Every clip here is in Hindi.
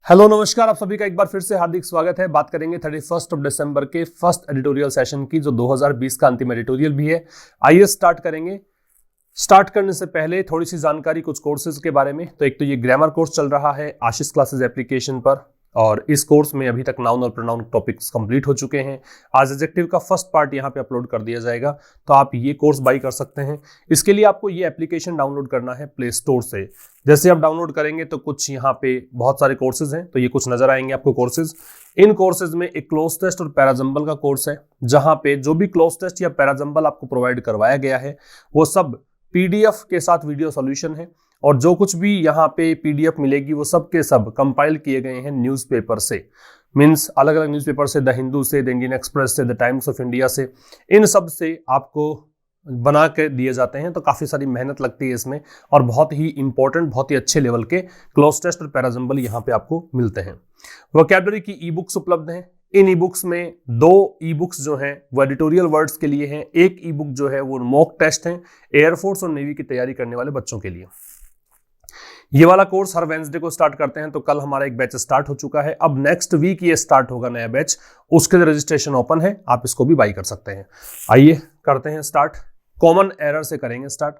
हेलो नमस्कार, आप सभी का एक बार फिर से हार्दिक स्वागत है। बात करेंगे 31 दिसंबर के फर्स्ट एडिटोरियल सेशन की, जो 2020 का अंतिम एडिटोरियल भी है। आइए स्टार्ट करेंगे। स्टार्ट करने से पहले थोड़ी सी जानकारी कुछ कोर्सेज के बारे में। तो एक तो ये ग्रामर कोर्स चल रहा है आशीष क्लासेस एप्लीकेशन पर, और इस कोर्स में अभी तक नाउन और प्रोनाउन टॉपिक्स कंप्लीट हो चुके हैं। आज एडजेक्टिव का फर्स्ट पार्ट यहाँ पे अपलोड कर दिया जाएगा, तो आप ये कोर्स बाई कर सकते हैं। इसके लिए आपको ये एप्लीकेशन डाउनलोड करना है प्ले स्टोर से। जैसे आप डाउनलोड करेंगे तो कुछ यहाँ पे बहुत सारे कोर्सेज हैं, तो ये कुछ नजर आएंगे आपको कोर्सेज। इन कोर्सेज में एक क्लोज टेस्ट और पैराजंबल का कोर्स है, जहाँ पे जो भी क्लोज टेस्ट या पैराजंबल आपको प्रोवाइड करवाया गया है वो सब PDF के साथ वीडियो सॉल्यूशन है, और जो कुछ भी यहाँ पे PDF मिलेगी वो सब के सब कंपाइल किए गए हैं न्यूज़पेपर से। मीन्स अलग अलग न्यूज़पेपर से, द हिंदू से, द इंडियन एक्सप्रेस से, द टाइम्स ऑफ इंडिया से, इन सब से आपको बना के दिए जाते हैं। तो काफ़ी सारी मेहनत लगती है इसमें, और बहुत ही इंपॉर्टेंट, बहुत ही अच्छे लेवल के क्लोज टेस्ट और पैराजंबल यहाँ पे आपको मिलते हैं। वोकैबुलरी की ई बुक्स उपलब्ध हैं। इन ई बुक्स में 2 ई बुक्स जो हैं वो एडिटोरियल वर्ड्स के लिए हैं, एक ई बुक जो है वो मॉक टेस्ट हैं एयरफोर्स और नेवी की तैयारी करने वाले बच्चों के लिए। ये वाला कोर्स हर वेंसडे को स्टार्ट करते हैं, तो कल हमारा एक बैच स्टार्ट हो चुका है। अब नेक्स्ट वीक ये स्टार्ट होगा नया बैच, उसके लिए रजिस्ट्रेशन ओपन है, आप इसको भी बाई कर सकते हैं। आइए करते हैं स्टार्ट। कॉमन एरर से करेंगे स्टार्ट।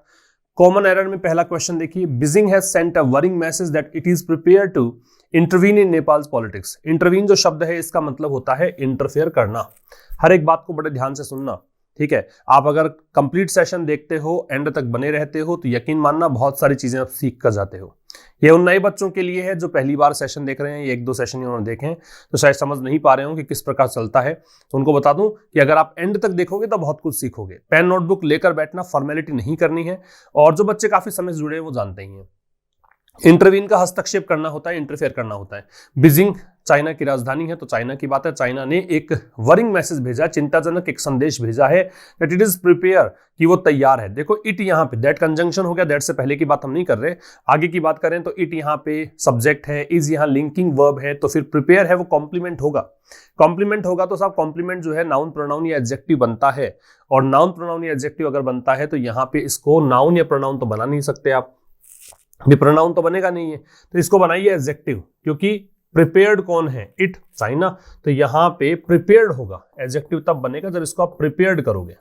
कॉमन एरर में पहला क्वेश्चन देखिए, Beijing has sent a warning message that it is prepare to intervene in Nepal's politics. Intervene जो शब्द है इसका मतलब होता है इंटरफेयर करना। हर एक बात को बड़े ध्यान से सुनना, ठीक है। आप अगर कंप्लीट सेशन देखते हो, एंड तक बने रहते हो, तो यकीन मानना बहुत सारी चीजें आप सीख कर जाते हो। ये उन नए बच्चों के लिए है जो पहली बार सेशन देख रहे हैं, ये 1-2 सेशन उन्होंने देखे हैं तो शायद समझ नहीं पा रहे हो कि किस प्रकार चलता है। तो उनको बता दूं कि अगर आप एंड तक देखोगे तो बहुत कुछ सीखोगे। पेन नोटबुक लेकर बैठना, फॉर्मेलिटी नहीं करनी है, और जो बच्चे काफी समय से जुड़े हैं वो जानते ही हैं। इंटरवीन का हस्तक्षेप करना होता है, इंटरफेयर करना होता है। बीजिंग चाइना की राजधानी है, तो चाइना की बात है। चाइना ने एक वरिंग मैसेज भेजा, चिंताजनक एक संदेश भेजा है दैट इट इज प्रिपेयर, कि वो तैयार है। देखो इट यहाँ पे दैट कंजंक्शन हो गया, दैट से पहले की बात हम नहीं कर रहे, आगे की बात करें तो इट यहाँ पे सब्जेक्ट है, इज यहाँ लिंकिंग वर्ब है, तो फिर प्रिपेयर है वो कॉम्प्लीमेंट होगा। कॉम्प्लीमेंट होगा तो साहब कॉम्प्लीमेंट जो है नाउन प्रोनाउन या एडजेक्टिव बनता है, और नाउन प्रोनाउन या एडजेक्टिव अगर बनता है तो यहाँ पे इसको नाउन या प्रोनाउन तो बना नहीं सकते आप, भी प्रोनाउन तो बनेगा नहीं है, तो इसको बनाइए एडजेक्टिव। क्योंकि प्रिपेयर्ड कौन है? इट, चाइना, तो यहां पे प्रिपेयर्ड होगा। एडजेक्टिव तब बनेगा जब इसको आप प्रिपेयर्ड करोगे,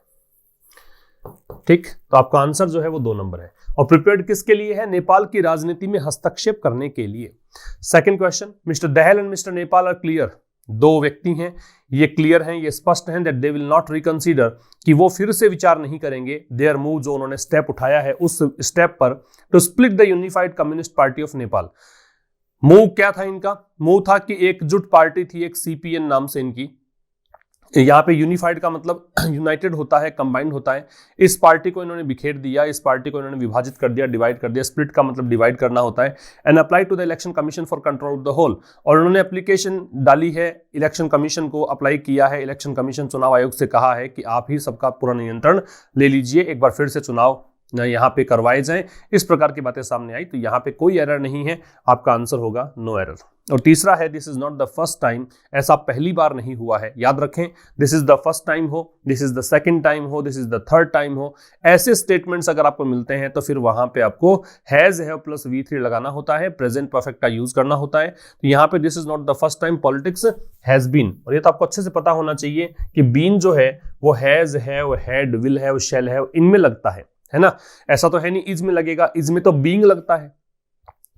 ठीक। तो आपका आंसर जो है वो 2 नंबर है। और प्रिपेयर्ड किसके लिए है? नेपाल की राजनीति में हस्तक्षेप करने के लिए। Second question, mister Dahal and mister Nepal are clear. 2 व्यक्ति हैं, ये क्लियर हैं, ये स्पष्ट हैं that they will not reconsider, कि वो फिर से विचार नहीं करेंगे देयर मूव, जो उन्होंने स्टेप उठाया है उस स्टेप पर, to split the unified communist party of Nepal. Move क्या था इनका? मूव था कि एकजुट पार्टी थी, एक CPN नाम से इनकी। यहाँ पे यूनिफाइड का मतलब यूनाइटेड होता है, कंबाइंड होता है। इस पार्टी को इन्होंने बिखेर दिया, इस पार्टी को इन्होंने विभाजित कर दिया, डिवाइड कर दिया। स्प्लिट का मतलब डिवाइड करना होता है। And apply to the election commission for control of the whole, और उन्होंने एप्लीकेशन डाली है, इलेक्शन कमीशन को अप्लाई किया है। इलेक्शन कमीशन चुनाव आयोग से कहा है कि आप ही सबका पूरा नियंत्रण ले लीजिए, एक बार फिर से चुनाव यहाँ पे करवाए जाएं। इस प्रकार की बातें सामने आई, तो यहाँ पे कोई एरर नहीं है, आपका आंसर होगा नो एरर। और तीसरा है, this is not the first time, ऐसा पहली बार नहीं हुआ है। याद रखें, this is the first time हो, this is the second time हो, this is the third time हो, ऐसे स्टेटमेंट्स अगर आपको मिलते हैं तो फिर वहां पे आपको हैज है प्लस V3 लगाना होता है, प्रेजेंट परफेक्ट का यूज करना होता है। तो यहाँ पे this is not the first time politics has been, और ये तो आपको अच्छे से पता होना चाहिए कि बीन जो है वो हैज है, वो हैड, विल है, वो शैल है, इनमें लगता है ना। ऐसा तो है नहीं इज में लगेगा, इज में तो बीइंग लगता है।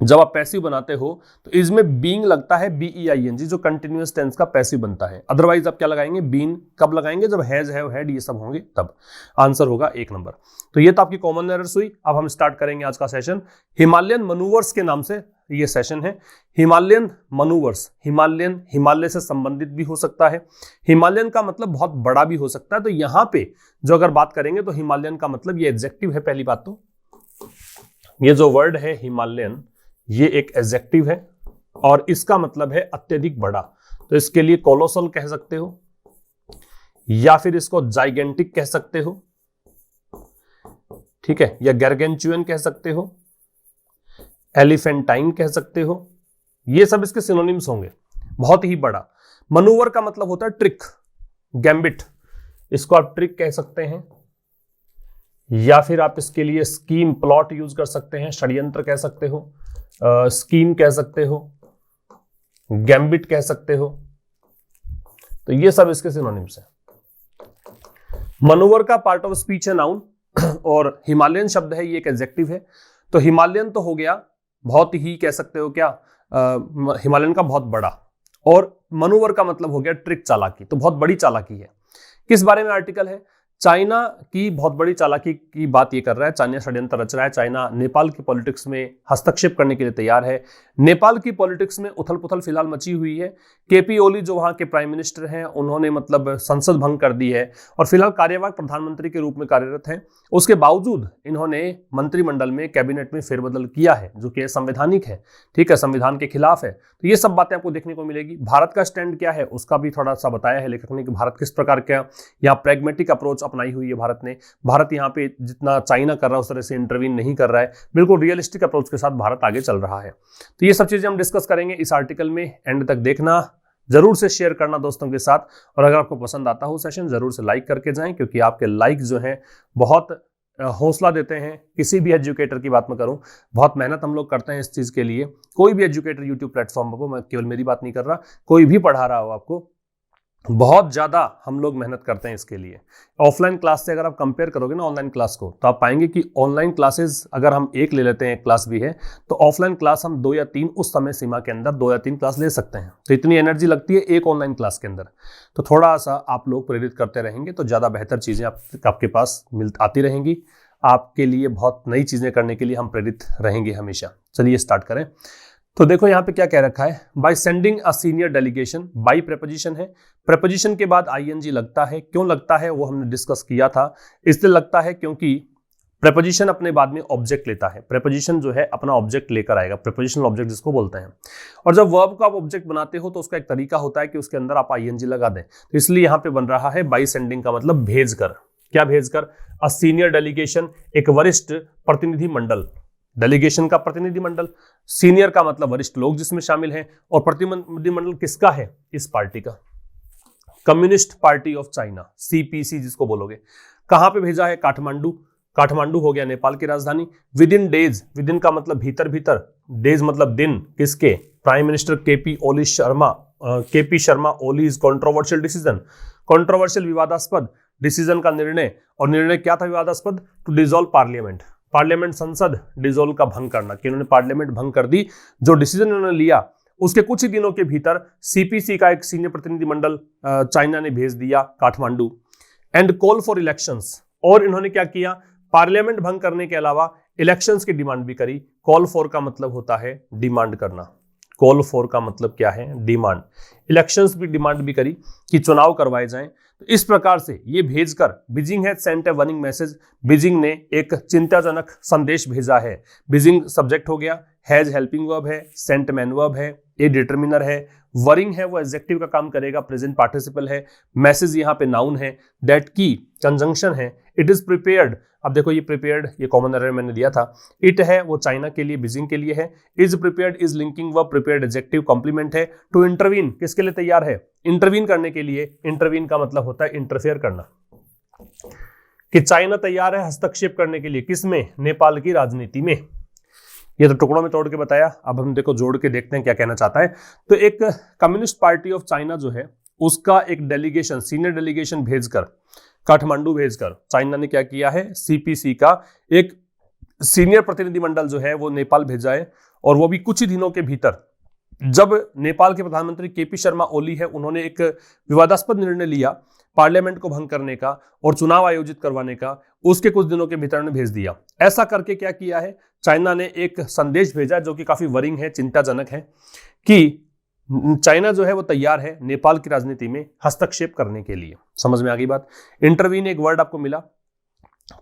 जब आप पैसिव बनाते हो तो इसमें बीइंग लगता है, BEING, जो कंटिन्यूअस टेंस का पैसिव बनता है। अदरवाइज आप क्या लगाएंगे? बीन कब लगाएंगे? जब हैज, हैव, हैड ये सब होंगे तब। आंसर होगा 1 नंबर। तो ये तो आपकी कॉमन एरर्स हुई। अब हम स्टार्ट करेंगे आज का सेशन। हिमालयन मनूवर्स के नाम से ये सेशन है। हिमालयन मनूवर्स, हिमालयन हिमालय से संबंधित भी हो सकता है, हिमालयन का मतलब बहुत बड़ा भी हो सकता है। तो यहां पे जो अगर बात करेंगे तो हिमालयन का मतलब ये एडजेक्टिव है। पहली बात तो ये जो वर्ड है हिमालयन, ये एक एडजेक्टिव है, और इसका मतलब है अत्यधिक बड़ा। तो इसके लिए कोलोसल कह सकते हो, या फिर इसको जाइगेंटिक कह सकते हो, ठीक है, या गार्गेंचुअन कह सकते हो, एलिफेंटाइन कह सकते हो। ये सब इसके सिनोनिम्स होंगे। बहुत ही बड़ा। मनूवर का मतलब होता है ट्रिक, गैम्बिट, इसको आप ट्रिक कह सकते हैं, या फिर आप इसके लिए स्कीम, प्लॉट यूज कर सकते हैं, षड्यंत्र कह सकते हो, स्कीम कह सकते हो, गैम्बिट कह सकते हो। तो ये सब इसके सिनोनिम्स हैं। मनोवर का पार्ट ऑफ स्पीच है नाउन, और हिमालयन शब्द है, ये एक एडजेक्टिव है। तो हिमालयन तो हो गया बहुत ही, कह सकते हो क्या, हिमालयन का बहुत बड़ा, और मनोवर का मतलब हो गया ट्रिक, चालाकी। तो बहुत बड़ी चालाकी है। किस बारे में आर्टिकल है? चाइना की बहुत बड़ी चालाकी की बात ये कर रहा है। चाइना षड्यंत्र रच रहा है, चाइना नेपाल की पॉलिटिक्स में हस्तक्षेप करने के लिए तैयार है। नेपाल की पॉलिटिक्स में उथल पुथल फिलहाल मची हुई है। केपी ओली जो वहां के प्राइम मिनिस्टर हैं, उन्होंने मतलब संसद भंग कर दी है और फिलहाल कार्यवाहक प्रधानमंत्री के रूप में कार्यरत हैं। उसके बावजूद इन्होंने मंत्रिमंडल में, कैबिनेट में फेरबदल किया है, जो कि संवैधानिक है, ठीक है, संविधान के खिलाफ है। तो ये सब बातें आपको देखने को मिलेगी। भारत का स्टैंड क्या है उसका भी थोड़ा सा बताया है लेखक ने कि भारत किस प्रकार का यहाँ प्रैग्मेटिक अप्रोच अपनाई हुई है भारत ने। भारत यहाँ पे जितना चाइना कर रहा है उस तरह से इंटरवीन नहीं कर रहा है, बिल्कुल रियलिस्टिक अप्रोच के साथ भारत आगे चल रहा है। तो ये सब चीजें हम डिस्कस करेंगे इस आर्टिकल में। एंड तक देखना, जरूर से शेयर करना दोस्तों के साथ, और अगर आपको पसंद आता हो सेशन जरूर से लाइक करके जाएं, क्योंकि आपके लाइक जो हैं बहुत हौसला देते हैं। किसी भी एजुकेटर की बात मैं करूं, बहुत मेहनत हम लोग करते हैं इस चीज़ के लिए। कोई भी एजुकेटर यूट्यूब प्लेटफॉर्म पर, मैं केवल मेरी बात नहीं कर रहा, कोई भी पढ़ा रहा हो आपको, बहुत ज़्यादा हम लोग मेहनत करते हैं इसके लिए। ऑफलाइन क्लास से अगर आप कंपेयर करोगे ना ऑनलाइन क्लास को, तो आप पाएंगे कि ऑनलाइन क्लासेस अगर हम एक ले लेते हैं, एक क्लास भी है, तो ऑफलाइन क्लास हम 2 या 3 उस समय सीमा के अंदर 2 या 3 क्लास ले सकते हैं। तो इतनी एनर्जी लगती है एक ऑनलाइन क्लास के अंदर। तो थोड़ा सा आप लोग प्रेरित करते रहेंगे तो ज़्यादा बेहतर चीज़ें आपके पास आती रहेंगी। आपके लिए बहुत नई चीज़ें करने के लिए हम प्रेरित रहेंगे हमेशा। चलिए स्टार्ट करें। तो देखो यहाँ पे क्या कह रखा है, by sending a senior delegation. By preposition है, प्रेपोजिशन के बाद आईएनजी लगता है। क्यों लगता है वो हमने डिस्कस किया था। इसलिए लगता है क्योंकि प्रेपोजिशन अपने बाद में ऑब्जेक्ट लेता है। प्रेपोजिशन जो है अपना ऑब्जेक्ट लेकर आएगा, प्रेपोजिशनल ऑब्जेक्ट जिसको बोलते हैं। और जब वर्ब को आप ऑब्जेक्ट बनाते हो तो उसका एक तरीका होता है कि उसके अंदर आप आईएनजी लगा दें। तो इसलिए यहाँ पे बन रहा है बाई सेंडिंग का मतलब भेजकर। क्या भेजकर? अ सीनियर डेलीगेशन, एक वरिष्ठ प्रतिनिधि मंडल। डेलीगेशन का प्रतिनिधि मंडल, सीनियर का मतलब वरिष्ठ लोग जिसमें शामिल हैं, और प्रतिनिधि मंडल किसका है? इस पार्टी का, communist party of China, CPC जिसको बोलोगे। कहां पे भेजा है? काठमांडू। काठमांडू हो गया नेपाल की राजधानी। Within days, within का मतलब भीतर भीतर, डेज मतलब दिन, किसके? Prime minister KP Sharma Oli's controversial decision. Controversial विवादास्पद डिसीजन का निर्णय, और निर्णय क्या था विवादास्पद? टू डिसॉल्व पार्लियामेंट, पार्लियामेंट संसद डिसॉल्व का भंग करना, कि उन्होंने पार्लियामेंट भंग कर दी। जो डिसीजन उन्होंने लिया उसके कुछ ही दिनों के भीतर सीपीसी का एक सीनियर प्रतिनिधि मंडल चाइना ने भेज दिया Kathmandu. And call for elections, और इन्होंने क्या किया? पार्लियामेंट भंग करने के अलावा इलेक्शंस की डिमांड भी करी। कॉल फॉर का मतलब होता है डिमांड करना। कॉल फॉर का मतलब क्या है? डिमांड। इलेक्शंस भी डिमांड भी करी कि चुनाव करवाए जाएं। तो इस प्रकार से ये भेजकर Beijing has sent a warning message, Beijing ने एक चिंताजनक संदेश भेजा है। बीजिंग सब्जेक्ट हो गया, हैज हेल्पिंग वर्ब है, सेंट मैन वर्ब है, ए डिटर्मिनर है, वरिंग है वो एडजेक्टिव का काम करेगा, प्रेजेंट पार्टिसिपल है, मैसेज यहाँ पे नाउन है, दैट की कंजंक्शन है, इट इज प्रिपेयर्ड। अब देखो ये प्रिपेयर्ड, ये कॉमन एरर मैंने दिया था। इट है वो चाइना के लिए, बीजिंग के लिए है। Is prepared, is linking verb, prepared adjective complement है। टू इंटरवीन, किसके लिए तैयार है? इंटरवीन करने के लिए। इंटरवीन का मतलब होता है इंटरफेयर करना, कि चाइना तैयार है हस्तक्षेप करने के लिए, किसमें? नेपाल की राजनीति में। ये तो टुकड़ों में तोड़ के बताया, अब हम देखो जोड़ के देखते हैं क्या कहना चाहता है। तो एक कम्युनिस्ट पार्टी ऑफ चाइना जो है उसका एक डेलीगेशन, सीनियर डेलीगेशन भेजकर, काठमांडू भेजकर चाइना ने क्या किया है? सीपीसी का एक सीनियर प्रतिनिधिमंडल जो है वो नेपाल भेजा है, और वो भी कुछ ही दिनों के भीतर। जब नेपाल के प्रधानमंत्री केपी शर्मा ओली है, उन्होंने एक विवादास्पद निर्णय लिया पार्लियामेंट को भंग करने का और चुनाव आयोजित करवाने का, उसके कुछ दिनों के भीतर ने भेज दिया। ऐसा करके क्या किया है? चाइना ने एक संदेश भेजा जो कि काफी वरिंग है, चिंताजनक है, कि चाइना जो है वो तैयार है नेपाल की राजनीति में हस्तक्षेप करने के लिए। समझ में आ गई बात? इंटरवीन एक वर्ड आपको मिला,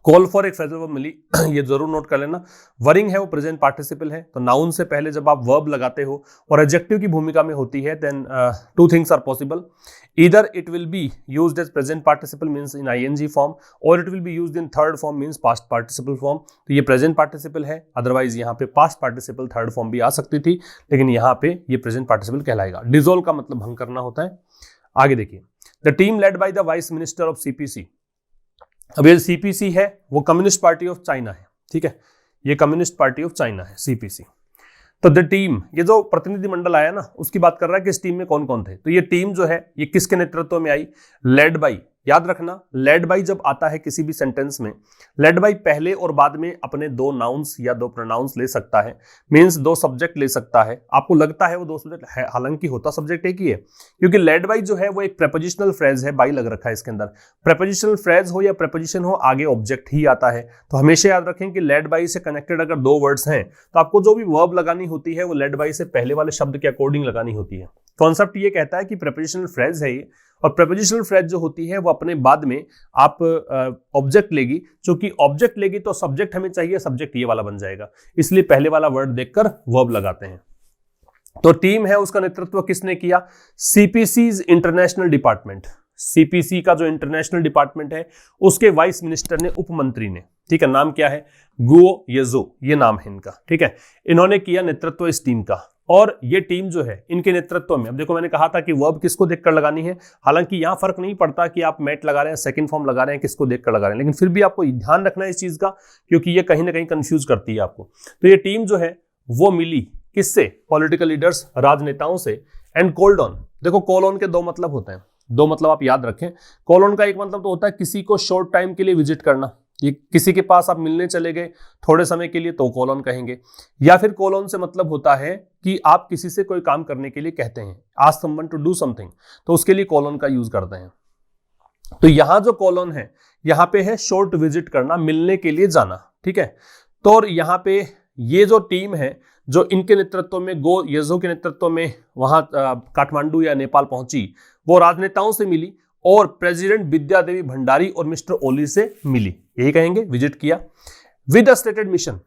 कॉल फॉर एक फ्रेजल वर्ब मिली, ये जरूर नोट कर लेना। वरिंग है वो प्रेजेंट पार्टिसिपल है, तो नाउन से पहले जब आप वर्ब लगाते हो और एडजेक्टिव की भूमिका में होती है, then 2 things are possible. Either it will be used as present participle means in ING form, और it will be used in third form means past participle form. तो ये प्रेजेंट पार्टिसिपल है, अदरवाइज यहाँ पे पास्ट पार्टिसिपल थर्ड फॉर्म भी आ सकती थी, लेकिन यहाँ पे ये प्रेजेंट पार्टिसिपल कहलाएगा। डिसॉल्व का मतलब भंग करना होता है। आगे देखिए, the team led by the vice minister of CPC, अब ये सीपीसी है वो कम्युनिस्ट पार्टी ऑफ चाइना है, ठीक है, ये कम्युनिस्ट पार्टी ऑफ चाइना है सीपीसी। तो द टीम, ये जो प्रतिनिधि मंडल आया ना उसकी बात कर रहा है कि इस टीम में कौन कौन थे। तो ये टीम जो है ये किसके नेतृत्व में आई, लेड बाई, याद रखना लेड बाई जब आता है किसी भी सेंटेंस में, लेड बाई पहले और बाद में अपने दो नाउन्स या दो प्रोनाउंस ले सकता है, मींस दो सब्जेक्ट ले सकता है। आपको लगता है वो दो सब्जेक्ट है, हालांकि होता सब्जेक्ट एक ही है, क्योंकि लेड बाई जो है वो एक प्रेपोजिशनल फ्रेज है, बाई लग रखा है इसके अंदर। प्रेपोजिशनल फ्रेज हो या प्रेपोजिशन हो, आगे ऑब्जेक्ट ही आता है। तो हमेशा याद रखें कि लेड बाई से कनेक्टेड अगर दो वर्ड्स हैं तो आपको जो भी वर्ब लगानी होती है वो लेड बाई से पहले वाले शब्द के अकॉर्डिंग लगानी होती है। कॉन्सेप्ट ये कहता है कि प्रेपोजिशनल फ्रेज है ये, और प्रेपोजिशनल फ्रेज जो होती है वो अपने बाद में आप ऑब्जेक्ट लेगी, क्योंकि ऑब्जेक्ट लेगी तो सब्जेक्ट हमें चाहिए, सब्जेक्ट ये वाला बन जाएगा, इसलिए पहले वाला वर्ड देखकर वर्ब लगाते हैं। तो टीम है उसका नेतृत्व किसने किया, सीपीसीज इंटरनेशनल डिपार्टमेंट, सीपीसी का जो इंटरनेशनल डिपार्टमेंट है उसके वाइस मिनिस्टर ने, उप मंत्री ने, ठीक है, नाम क्या है, गुओ येजो, ये नाम है इनका, ठीक है, इन्होंने किया नेतृत्व इस टीम का। और ये टीम जो है इनके नेतृत्व में, अब देखो मैंने कहा था कि वर्ब किसको देखकर लगानी है, हालांकि यहां फर्क नहीं पड़ता कि आप मेट लगा रहे हैं, सेकंड फॉर्म लगा रहे हैं, किसको देखकर लगा रहे हैं, लेकिन फिर भी आपको ध्यान रखना है इस चीज का, क्योंकि ये कहीं ना कहीं कंफ्यूज करती है आपको। तो ये टीम जो है वो मिली किससे, पॉलिटिकल लीडर्स, राजनेताओं से, एंड कॉल्ड ऑन, देखो कॉल ऑन के दो मतलब होते हैं, दो मतलब आप याद रखें। कॉल ऑन का एक मतलब तो होता है किसी को शॉर्ट टाइम के लिए विजिट करना, ये किसी के पास आप मिलने चले गए थोड़े समय के लिए तो कॉल ऑन कहेंगे, या फिर कॉल ऑन से मतलब होता है कि आप किसी से कोई काम करने के लिए कहते हैं, ask someone to do something, तो उसके लिए कॉल ऑन का यूज करते हैं। तो यहां जो कॉल ऑन है यहां पे है शॉर्ट विजिट करना, मिलने के लिए जाना, ठीक है। तो यहां पे ये जो टीम है जो इनके नेतृत्व में, गो येजो के नेतृत्व में वहां काठमांडू या नेपाल पहुंची, वो राजनेताओं से मिली और प्रेसिडेंट विद्या देवी भंडारी और मिस्टर ओली से मिली, यही कहेंगे, विजिट किया विद अ स्टेटेड मिशन।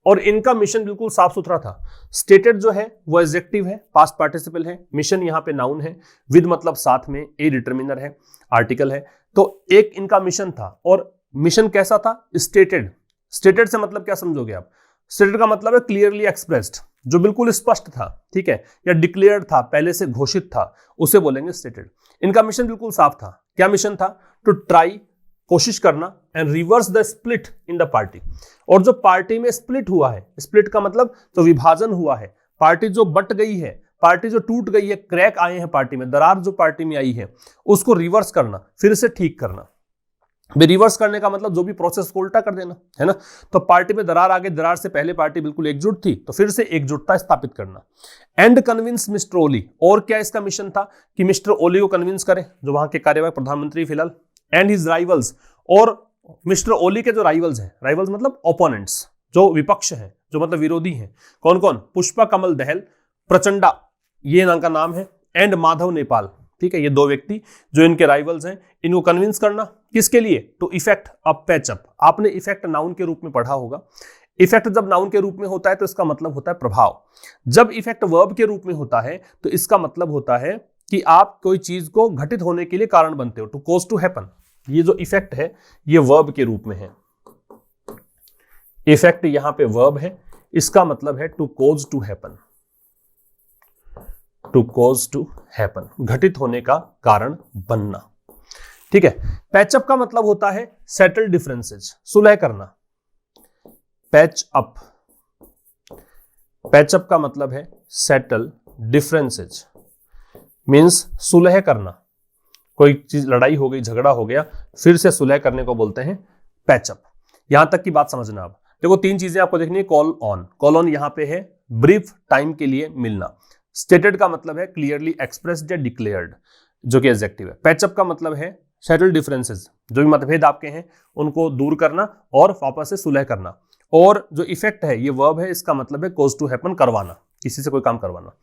और इनका मिशन बिल्कुल साफ सुथरा था। स्टेटेड जो है वो एडजेक्टिव है, पास्ट पार्टिसिपल है, मिशन यहां पे नाउन है, विद मतलब साथ में, ए डिटरमिनर है, आर्टिकल है। तो एक इनका मिशन था, और मिशन कैसा था, स्टेटेड। स्टेटेड से मतलब क्या समझोगे आप, स्टेटेड का मतलब है क्लियरली एक्सप्रेस्ड, जो बिल्कुल स्पष्ट था, ठीक है, या डिक्लेयर्ड था, पहले से घोषित था, उसे बोलेंगे स्टेटेड। इनका मिशन बिल्कुल साफ था। क्या मिशन था, टू ट्राई, कोशिश करना, and reverse the split in the party, और जो पार्टी में स्प्लिट हुआ है, स्प्लिट का मतलब जो विभाजन हुआ है, पार्टी जो बट गई है, पार्टी जो टूट गई है, क्रैक आए हैं पार्टी में, दरार जो पार्टी में आई है उसको रिवर्स करना, फिर से ठीक करना। रिवर्स करने का मतलब जो भी प्रोसेस को उल्टा कर देना, है ना। तो पार्टी में दरार आ गई, दरार से पहले पार्टी बिल्कुल एकजुट थी, तो फिर से एकजुटता स्थापित करना। एंड कन्विंस मिस्टर ओली, और क्या इसका मिशन था कि मिस्टर ओली को कन्विंस करें, जो वहां के कार्यवाहक प्रधानमंत्री फिलहाल, एंड हिज राइवल्स, और मिस्टर ओली के जो राइवल्स हैं, राइवल्स मतलब ओपोनेंट्स, जो विपक्ष हैं, जो मतलब विरोधी हैं, कौन कौन, पुष्पा कमल दहल, प्रचंडा, ये इनका नाम है, एंड माधव नेपाल, ठीक है, ये दो व्यक्ति जो इनके राइवल्स हैं, इनको कन्विंस करना, किसके लिए, टू इफेक्ट अ पैचअप। आपने इफेक्ट नाउन के रूप में पढ़ा होगा। इफेक्ट जब नाउन के रूप में होता है तो इसका मतलब होता है प्रभाव, जब इफेक्ट वर्ब के रूप में होता है तो इसका मतलब होता है कि आप कोई चीज को घटित होने के लिए कारण बनते हो, टू कॉज टू हैपन। ये जो इफेक्ट है ये वर्ब के रूप में है, इफेक्ट यहां पे वर्ब है, इसका मतलब है to cause to happen, to cause to happen, घटित होने का कारण बनना, ठीक है। पैचअप का मतलब होता है सेटल डिफरेंसेस, सुलह करना, पैच अप, पैचअप का मतलब है सेटल डिफरेंसेस, मींस सुलह करना, कोई चीज लड़ाई हो गई, झगड़ा हो गया, फिर से सुलह करने को बोलते हैं पैचअप। यहां तक की बात समझना। आप देखो तीन चीजें आपको देखनी है, कॉल ऑन, कॉल ऑन यहां पे है ब्रीफ टाइम के लिए मिलना, स्टेटेड का मतलब है क्लियरली एक्सप्रेस्ड या डिक्लेयर्ड, जो कि एडजेक्टिव है। पैचअप का मतलब है सेटल डिफरेंसेस, जो भी मतभेद आपके हैं उनको दूर करना और वापस से सुलह करना। और जो इफेक्ट है ये वर्ब है, इसका मतलब है कॉज टू हैपन, करवाना, किसी से कोई काम करवाना।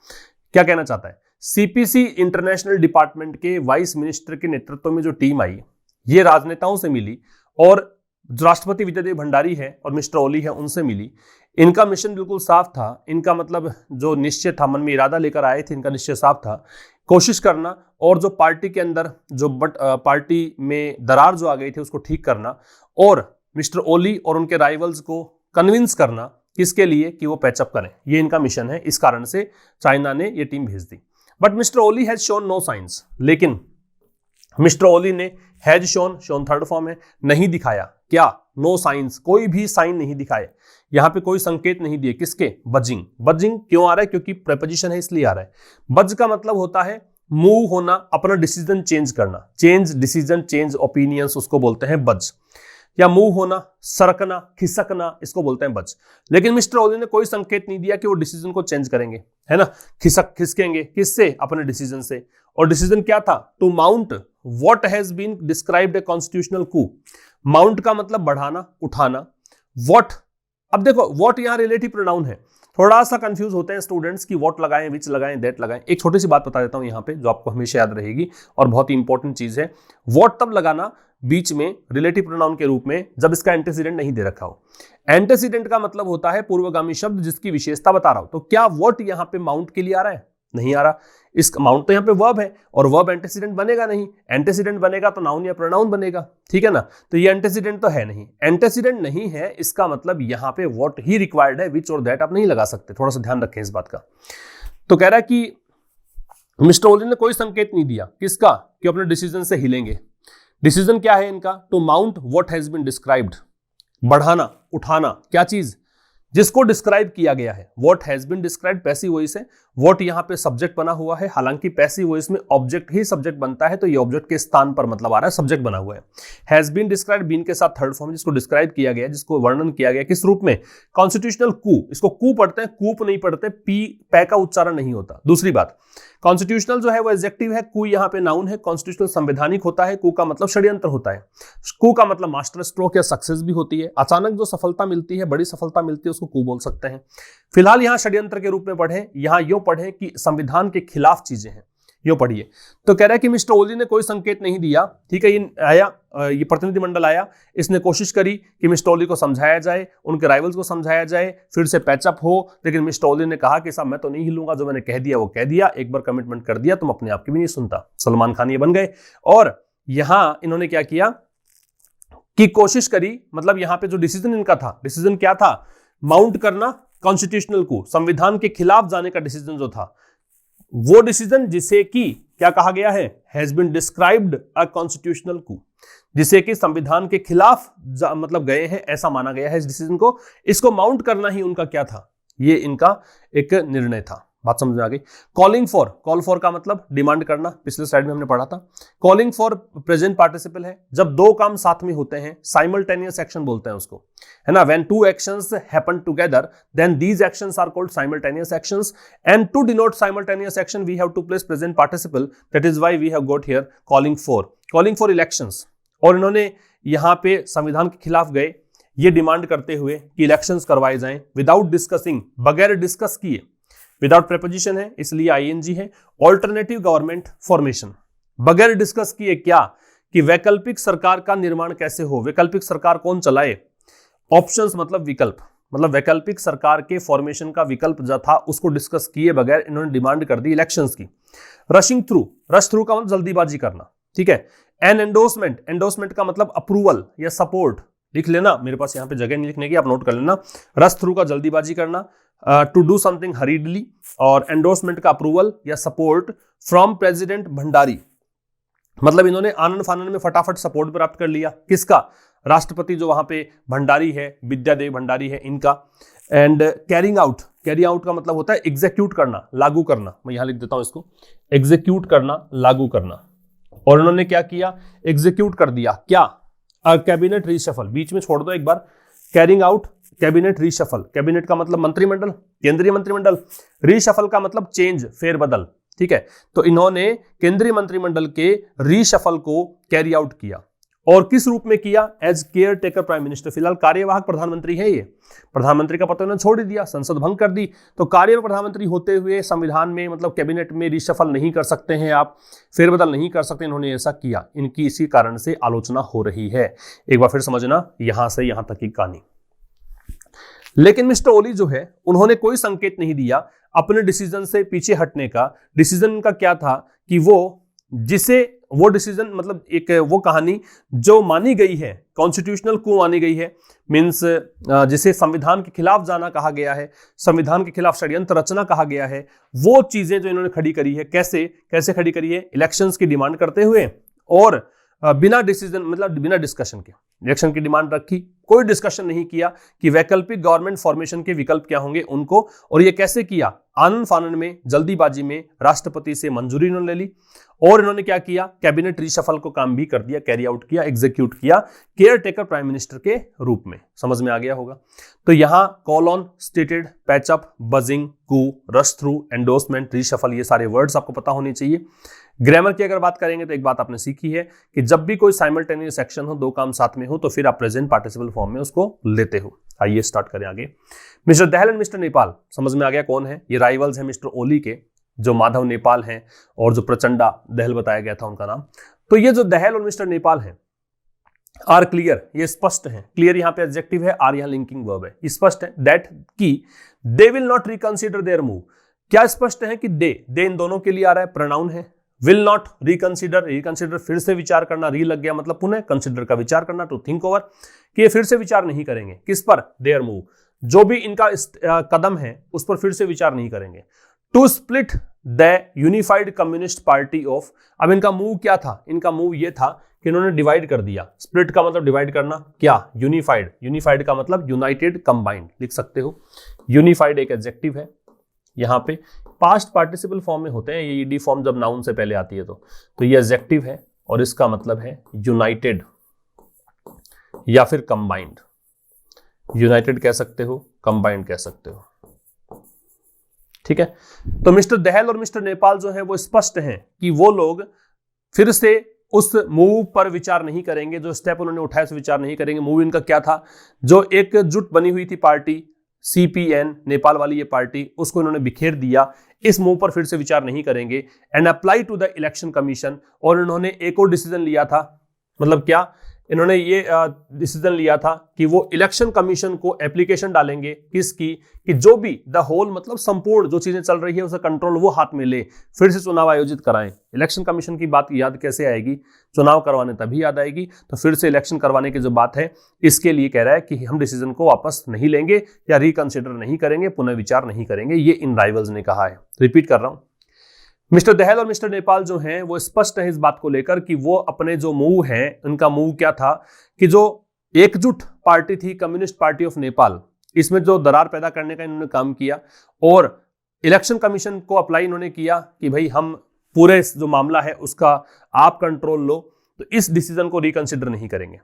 क्या कहना चाहता है, सीपीसी इंटरनेशनल डिपार्टमेंट के वाइस मिनिस्टर के नेतृत्व में जो टीम आई, ये राजनेताओं से मिली, और जो राष्ट्रपति विद्यादेवी भंडारी है और मिस्टर ओली है उनसे मिली। इनका मिशन बिल्कुल साफ था, इनका मतलब जो निश्चय था, मन में इरादा लेकर आए थे, इनका निश्चय साफ था, कोशिश करना, और जो पार्टी के अंदर जो पार्टी में दरार जो आ गई थी उसको ठीक करना, और मिस्टर ओली और उनके राइवल्स को कन्विंस करना, किसके लिए, कि वो पैचअप करें। ये इनका मिशन है, इस कारण से चाइना ने ये टीम भेज दी। But mister Oli has shown no science, लेकिन मिस्टर ओली ने हैज शोन थर्ड फॉर्म है, नहीं दिखाया, क्या, नो साइंस, कोई भी साइन नहीं दिखाए, यहां पे कोई संकेत नहीं दिए, किसके, बजिंग। बजिंग क्यों आ रहा है, क्योंकि प्रेपोजिशन है इसलिए आ रहा है। बज का मतलब होता है मूव होना, अपना डिसीजन चेंज करना, चेंज डिसीजन, चेंज ओपिनियंस, उसको बोलते हैं बज। या मूव होना, सरकना, खिसकना, इसको बोलते हैं बज। लेकिन मिस्टर ओली ने कोई संकेत नहीं दिया कि वो डिसीजन को चेंज करेंगे, है ना, खिसकेंगे, किससे, अपने डिसीजन से। और डिसीजन क्या था, to mount what has been described a constitutional coup. Mount का मतलब बढ़ाना, उठाना। व्हाट, अब देखो व्हाट यहां रिलेटिव प्रोनाउन है, थोड़ा सा कंफ्यूज होते हैं स्टूडेंट्स की व्हाट लगाएं, विच लगाएं, दैट लगाएं। एक छोटी सी बात बता देता हूं यहां पे जो आपको हमेशा याद रहेगी और बहुत ही इंपॉर्टेंट चीज है। व्हाट तब लगाना बीच में रिलेटिव प्रोनाउन के रूप में जब इसका एंटीसीडेंट नहीं दे रखा हो। एंटीसीडेंट का मतलब होता है पूर्वगामी शब्द जिसकी विशेषता बता रहा हूं। तो क्या व्हाट यहां पे माउंट के लिए आ रहा है, नहीं आ रहा। इस माउंट तो यहां पे वर्ब है और वर्ब एंटीसीडेंट बनेगा नहीं, एंटीसीडेंट बनेगा तो नाउन या प्रोनाउन बनेगा, ठीक है ना। तो ये एंटीसीडेंट तो है नहीं, एंटीसीडेंट नहीं है, इसका मतलब यहां पे व्हाट ही रिक्वायर्ड है, विच और दैट आप नहीं लगा सकते, थोड़ा सा ध्यान रखें इस बात का। तो कह रहा है कि मिस्टर ओली ने कोई संकेत नहीं दिया, किसका, कि अपने डिसीजन से हिलेंगे। डिसीजन क्या है इनका, to mount what has been described, बढ़ाना, उठाना, क्या चीज, जिसको डिस्क्राइब किया गया है। What has been described passive voice है, व्हाट यहां पे सब्जेक्ट बना हुआ है, हालांकि पैसिव वॉइस में ऑब्जेक्ट ही सब्जेक्ट बनता है, तो ये ऑब्जेक्ट के स्थान पर मतलब आ रहा है, सब्जेक्ट बना हुआ है। हैज बीन डिस्क्राइब्ड, बीन के साथ थर्ड फॉर्म, जिसको डिस्क्राइब किया गया, जिसको वर्णन किया गया, किस रूप में, कॉन्स्टिट्यूशनल कू। इसको कू पढ़ते हैं, कूप नहीं पढ़ते, पी पै का उच्चारण नहीं होता। दूसरी बात, कॉन्स्टिट्यूशनल जो है वो एडजेक्टिव है, कू यहाँ पे नाउन है, कॉन्स्टिट्यूशनल संवैधानिक होता है, कू का मतलब षड्यंत्र होता है, कू का मतलब मास्टर स्ट्रोक या सक्सेस भी होती है, अचानक जो सफलता मिलती है, बड़ी सफलता मिलती है, उसको कू बोल सकते हैं। फिलहाल यहाँ षड्यंत्र के रूप में पढ़े, यहाँ यो पढ़े कि संविधान के खिलाफ चीजें हैं, यो पढ़िए। तो कह रहा है कि मिस्टर ओली ने कोई संकेत नहीं दिया, ठीक है, ये आया, ये प्रतिनिधिमंडल आया, इसने कोशिश करी कि मिस्टर ओली को समझाया जाए, उनके राइवल्स को समझाया जाए, फिर से पैचअप हो, लेकिन मिस्टर ओली ने कहा कि साहब मैं तो नहीं हिलूंगा, जो मैंने कह दिया वो कह दिया, एक बार कमिटमेंट कर दिया, तुम अपने आप की भी नहीं सुनता। सलमान खान ये बन गए। और यहां इन्होंने क्या किया कि कोशिश करी, मतलब यहां पे जो डिसीजन इनका था, डिसीजन क्या था, माउंट करना कॉन्स्टिट्यूशनल को, संविधान के खिलाफ जाने का डिसीजन जो था, वो डिसीजन जिसे कि क्या कहा गया है, has been described a constitutional coup, जिसे कि संविधान के खिलाफ मतलब गए हैं, ऐसा माना गया है इस डिसीजन को। इसको माउंट करना ही उनका क्या था, ये इनका एक निर्णय था। बात समझ में आ गई। कॉलिंग फॉर, कॉल फॉर का मतलब डिमांड करना, पिछले स्लाइड में हमने पढ़ा था। कॉलिंग फॉर प्रेजेंट पार्टिसिपल है, जब दो काम साथ में होते हैं, साइमल्टेनियस एक्शन बोलते हैं उसको, है ना। When two actions happen together then these actions are called simultaneous actions, and to denote simultaneous action we have to place present participle, that is why we have got here calling for elections. और इन्होंने यहां पे संविधान के खिलाफ गए, ये डिमांड करते हुए कि इलेक्शंस करवाए जाएं विदाउट डिस्कसिंग, बगैर डिस्कस किए, विदाउट प्रेपोजिशन है इसलिए आईएनजी है। ऑल्टरनेटिव गवर्नमेंट फॉर्मेशन, बगैर डिस्कस किए, क्या, कि वैकल्पिक सरकार का निर्माण कैसे हो, वैकल्पिक सरकार कौन चलाए। ऑप्शंस मतलब विकल्प, मतलब वैकल्पिक सरकार के फॉर्मेशन का विकल्प जो था उसको डिस्कस किए बगैर इन्होंने डिमांड कर दी इलेक्शंस की। रशिंग थ्रू, रश थ्रू का मतलब जल्दीबाजी करना, ठीक है। एन एंडोर्समेंट, एंडोर्समेंट का मतलब अप्रूवल या सपोर्ट, लिख लेना, मेरे पास यहां पे जगह नहीं लिखने की, आप नोट कर लेना। रश थ्रू का जल्दीबाजी करना, टू डू समथिंग हरीडली, और एंडोर्समेंट का अप्रूवल या सपोर्ट फ्रॉम प्रेसिडेंट भंडारी, मतलब इन्होंने आनंद फानन में फटाफट सपोर्ट प्राप्त कर लिया, किसका, राष्ट्रपति जो वहां पे भंडारी है, विद्यादेव भंडारी है, इनका। And carrying out, carry out का मतलब होता है एग्जीक्यूट करना, लागू करना, मैं यहां लिख देता हूं इसको, एग्जीक्यूट करना, लागू करना। और उन्होंने क्या किया, एग्जीक्यूट कर दिया, क्या, कैबिनेट रीशफल, बीच में छोड़ दो एक बार, carrying out cabinet reshuffle, cabinet का मतलब मंत्रिमंडल, केंद्रीय मंत्रिमंडल, रीशफल का मतलब चेंज, फेरबदल, ठीक है। तो इन्होंने केंद्रीय मंत्रिमंडल के रीशफल को कैरी आउट किया, और किस रूप में किया, as caretaker prime minister. फिलहाल कार्यवाहक प्रधानमंत्री है ये, प्रधानमंत्री का पद इन्होंने छोड़ ही दिया, संसद भंग कर दी, तो कार्यवाहक प्रधानमंत्री होते हुए संविधान में मतलब कैबिनेट में रीशफल नहीं कर सकते हैं आप, फेरबदल नहीं कर सकते, इन्होंने ऐसा किया, इनकी इसी कारण से आलोचना हो रही है। एक बार फिर समझना, यहां से यहां तक की कहानी। लेकिन मिस्टर ओली जो है उन्होंने कोई संकेत नहीं दिया अपने डिसीजन से पीछे हटने का। डिसीजन का क्या था कि वो डिसीजन मतलब एक वो कहानी जो मानी गई है, कॉन्स्टिट्यूशनल को मानी गई है, मींस जिसे संविधान के खिलाफ जाना कहा गया है, संविधान के खिलाफ षड्यंत्र रचना कहा गया है, वो चीजें जो इन्होंने खड़ी करी है, कैसे खड़ी करी है, इलेक्शंस की डिमांड करते हुए और बिना डिसीजन मतलब बिना डिस्कशन के इलेक्शन की डिमांड रखी, कोई डिस्कशन नहीं किया कि वैकल्पिक गवर्नमेंट फॉर्मेशन के विकल्प क्या होंगे उनको, और ये कैसे किया, आनन फानन में, जल्दीबाजी में राष्ट्रपति से मंजूरी इन्होंने ले ली और इन्होंने क्या किया, कैबिनेट रिशफल को काम भी कर दिया, कैरी आउट किया, एग्जीक्यूट किया केयर टेकर प्राइम मिनिस्टर के रूप में। समझ में आ गया होगा। तो यहां कॉलन, स्टेटेड, पैचअप, बजिंग, कू, रश थ्रू, एंडोर्समेंट, रिशफल, ये सारे वर्ड्स आपको पता होने चाहिए। ग्रामर की अगर बात करेंगे तो एक बात आपने सीखी है कि जब भी कोई साइमल्टेनियस एक्शन हो, दो काम साथ में हो, तो फिर आप प्रेजेंट पार्टिसिपल फॉर्म में उसको लेते हो। आइए स्टार्ट करें आगे। Mister Dahal and mister Nepal, समझ में आ गया कौन है, ये राइवल्स हैं मिस्टर ओली के, जो माधव नेपाल हैं और जो प्रचंडा दहल बताया गया था उनका नाम। तो ये जो दहल और मिस्टर नेपाल हैं आर क्लियर, ये स्पष्ट है। क्लियर यहाँ पे एडजेक्टिव है, आर यहाँ लिंकिंग वर्ब है। स्पष्ट है दैट की they will not reconsider their move. क्या स्पष्ट है कि दे इन दोनों के लिए आ रहा है, प्रोनाउन है। विल नॉट रिकंसीडर, रिकंसीडर फिर से विचार करना, री लग गया मतलब पुनः, कंसीडर का विचार करना, टू थिंक ओवर, कि ये फिर से विचार नहीं करेंगे। किस पर, देयर मूव, जो भी इनका कदम है उस पर फिर से विचार नहीं करेंगे। To split the unified communist party of, अब इनका मूव क्या था, इनका मूव ये था कि इन्होंने डिवाइड कर दिया। स्प्लिट का मतलब डिवाइड करना, क्या, यूनिफाइड, यूनिफाइड का मतलब यूनाइटेड, कंबाइंड लिख सकते हो। यूनिफाइड एक एडजेक्टिव है, यहाँ पे पास्ट पार्टिसिपल फॉर्म में होते हैं ये ईडी फॉर्म जब नाउन से पहले आती है तो ये एडजेक्टिव है और इसका मतलब है यूनाइटेड या फिर कंबाइंड। यूनाइटेड कह सकते हो, कंबाइंड कह सकते हो, ठीक है। तो मिस्टर दहल और मिस्टर नेपाल जो है वो स्पष्ट हैं कि वो लोग फिर से उस मूव पर विचार नहीं करेंगे, जो स्टेप उन्होंने उठाया उस विचार नहीं करेंगे। मूव इनका क्या था, जो एकजुट बनी हुई थी पार्टी सीपीएन नेपाल वाली ये पार्टी, उसको इन्होंने बिखेर दिया। इस मूव पर फिर से विचार नहीं करेंगे। And apply to the election commission, और इन्होंने एक और डिसीजन लिया था, मतलब क्या, इन्होंने ये डिसीजन लिया था कि वो इलेक्शन कमीशन को एप्लीकेशन डालेंगे किसकी, कि जो भी द होल मतलब संपूर्ण जो चीजें चल रही है उसे कंट्रोल वो हाथ में ले, फिर से चुनाव आयोजित कराएं। इलेक्शन कमीशन की बात याद कैसे आएगी, चुनाव करवाने तभी याद आएगी। तो फिर से इलेक्शन करवाने की जो बात है इसके लिए कह रहा है कि हम डिसीजन को वापस नहीं लेंगे या रिकंसिडर नहीं करेंगे, पुनर्विचार नहीं करेंगे, ये इन राइवल्स ने कहा है। रिपीट कर रहा हूं, मिस्टर दहल और मिस्टर नेपाल जो हैं वो स्पष्ट है इस बात को लेकर कि वो अपने जो मूव हैं, उनका मूव क्या था कि जो एकजुट पार्टी थी कम्युनिस्ट पार्टी ऑफ नेपाल, इसमें जो दरार पैदा करने का इन्होंने काम किया और इलेक्शन कमीशन को अप्लाई इन्होंने किया कि भाई हम पूरे जो मामला है उसका आप कंट्रोल लो, तो इस डिसीजन को रिकंसिडर नहीं करेंगे।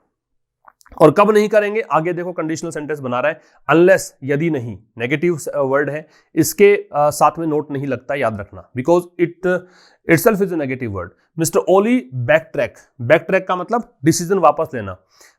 और कब नहीं करेंगे, आगे देखो कंडीशनल सेंटेंस बना रहा है, अनलेस, यदि नहीं, नेगेटिव वर्ड है, इसके साथ में नोट नहीं लगता, याद रखना, because it itself is a negative word. Mister Oli back track, back track का मतलब डिसीजन वापस लेना,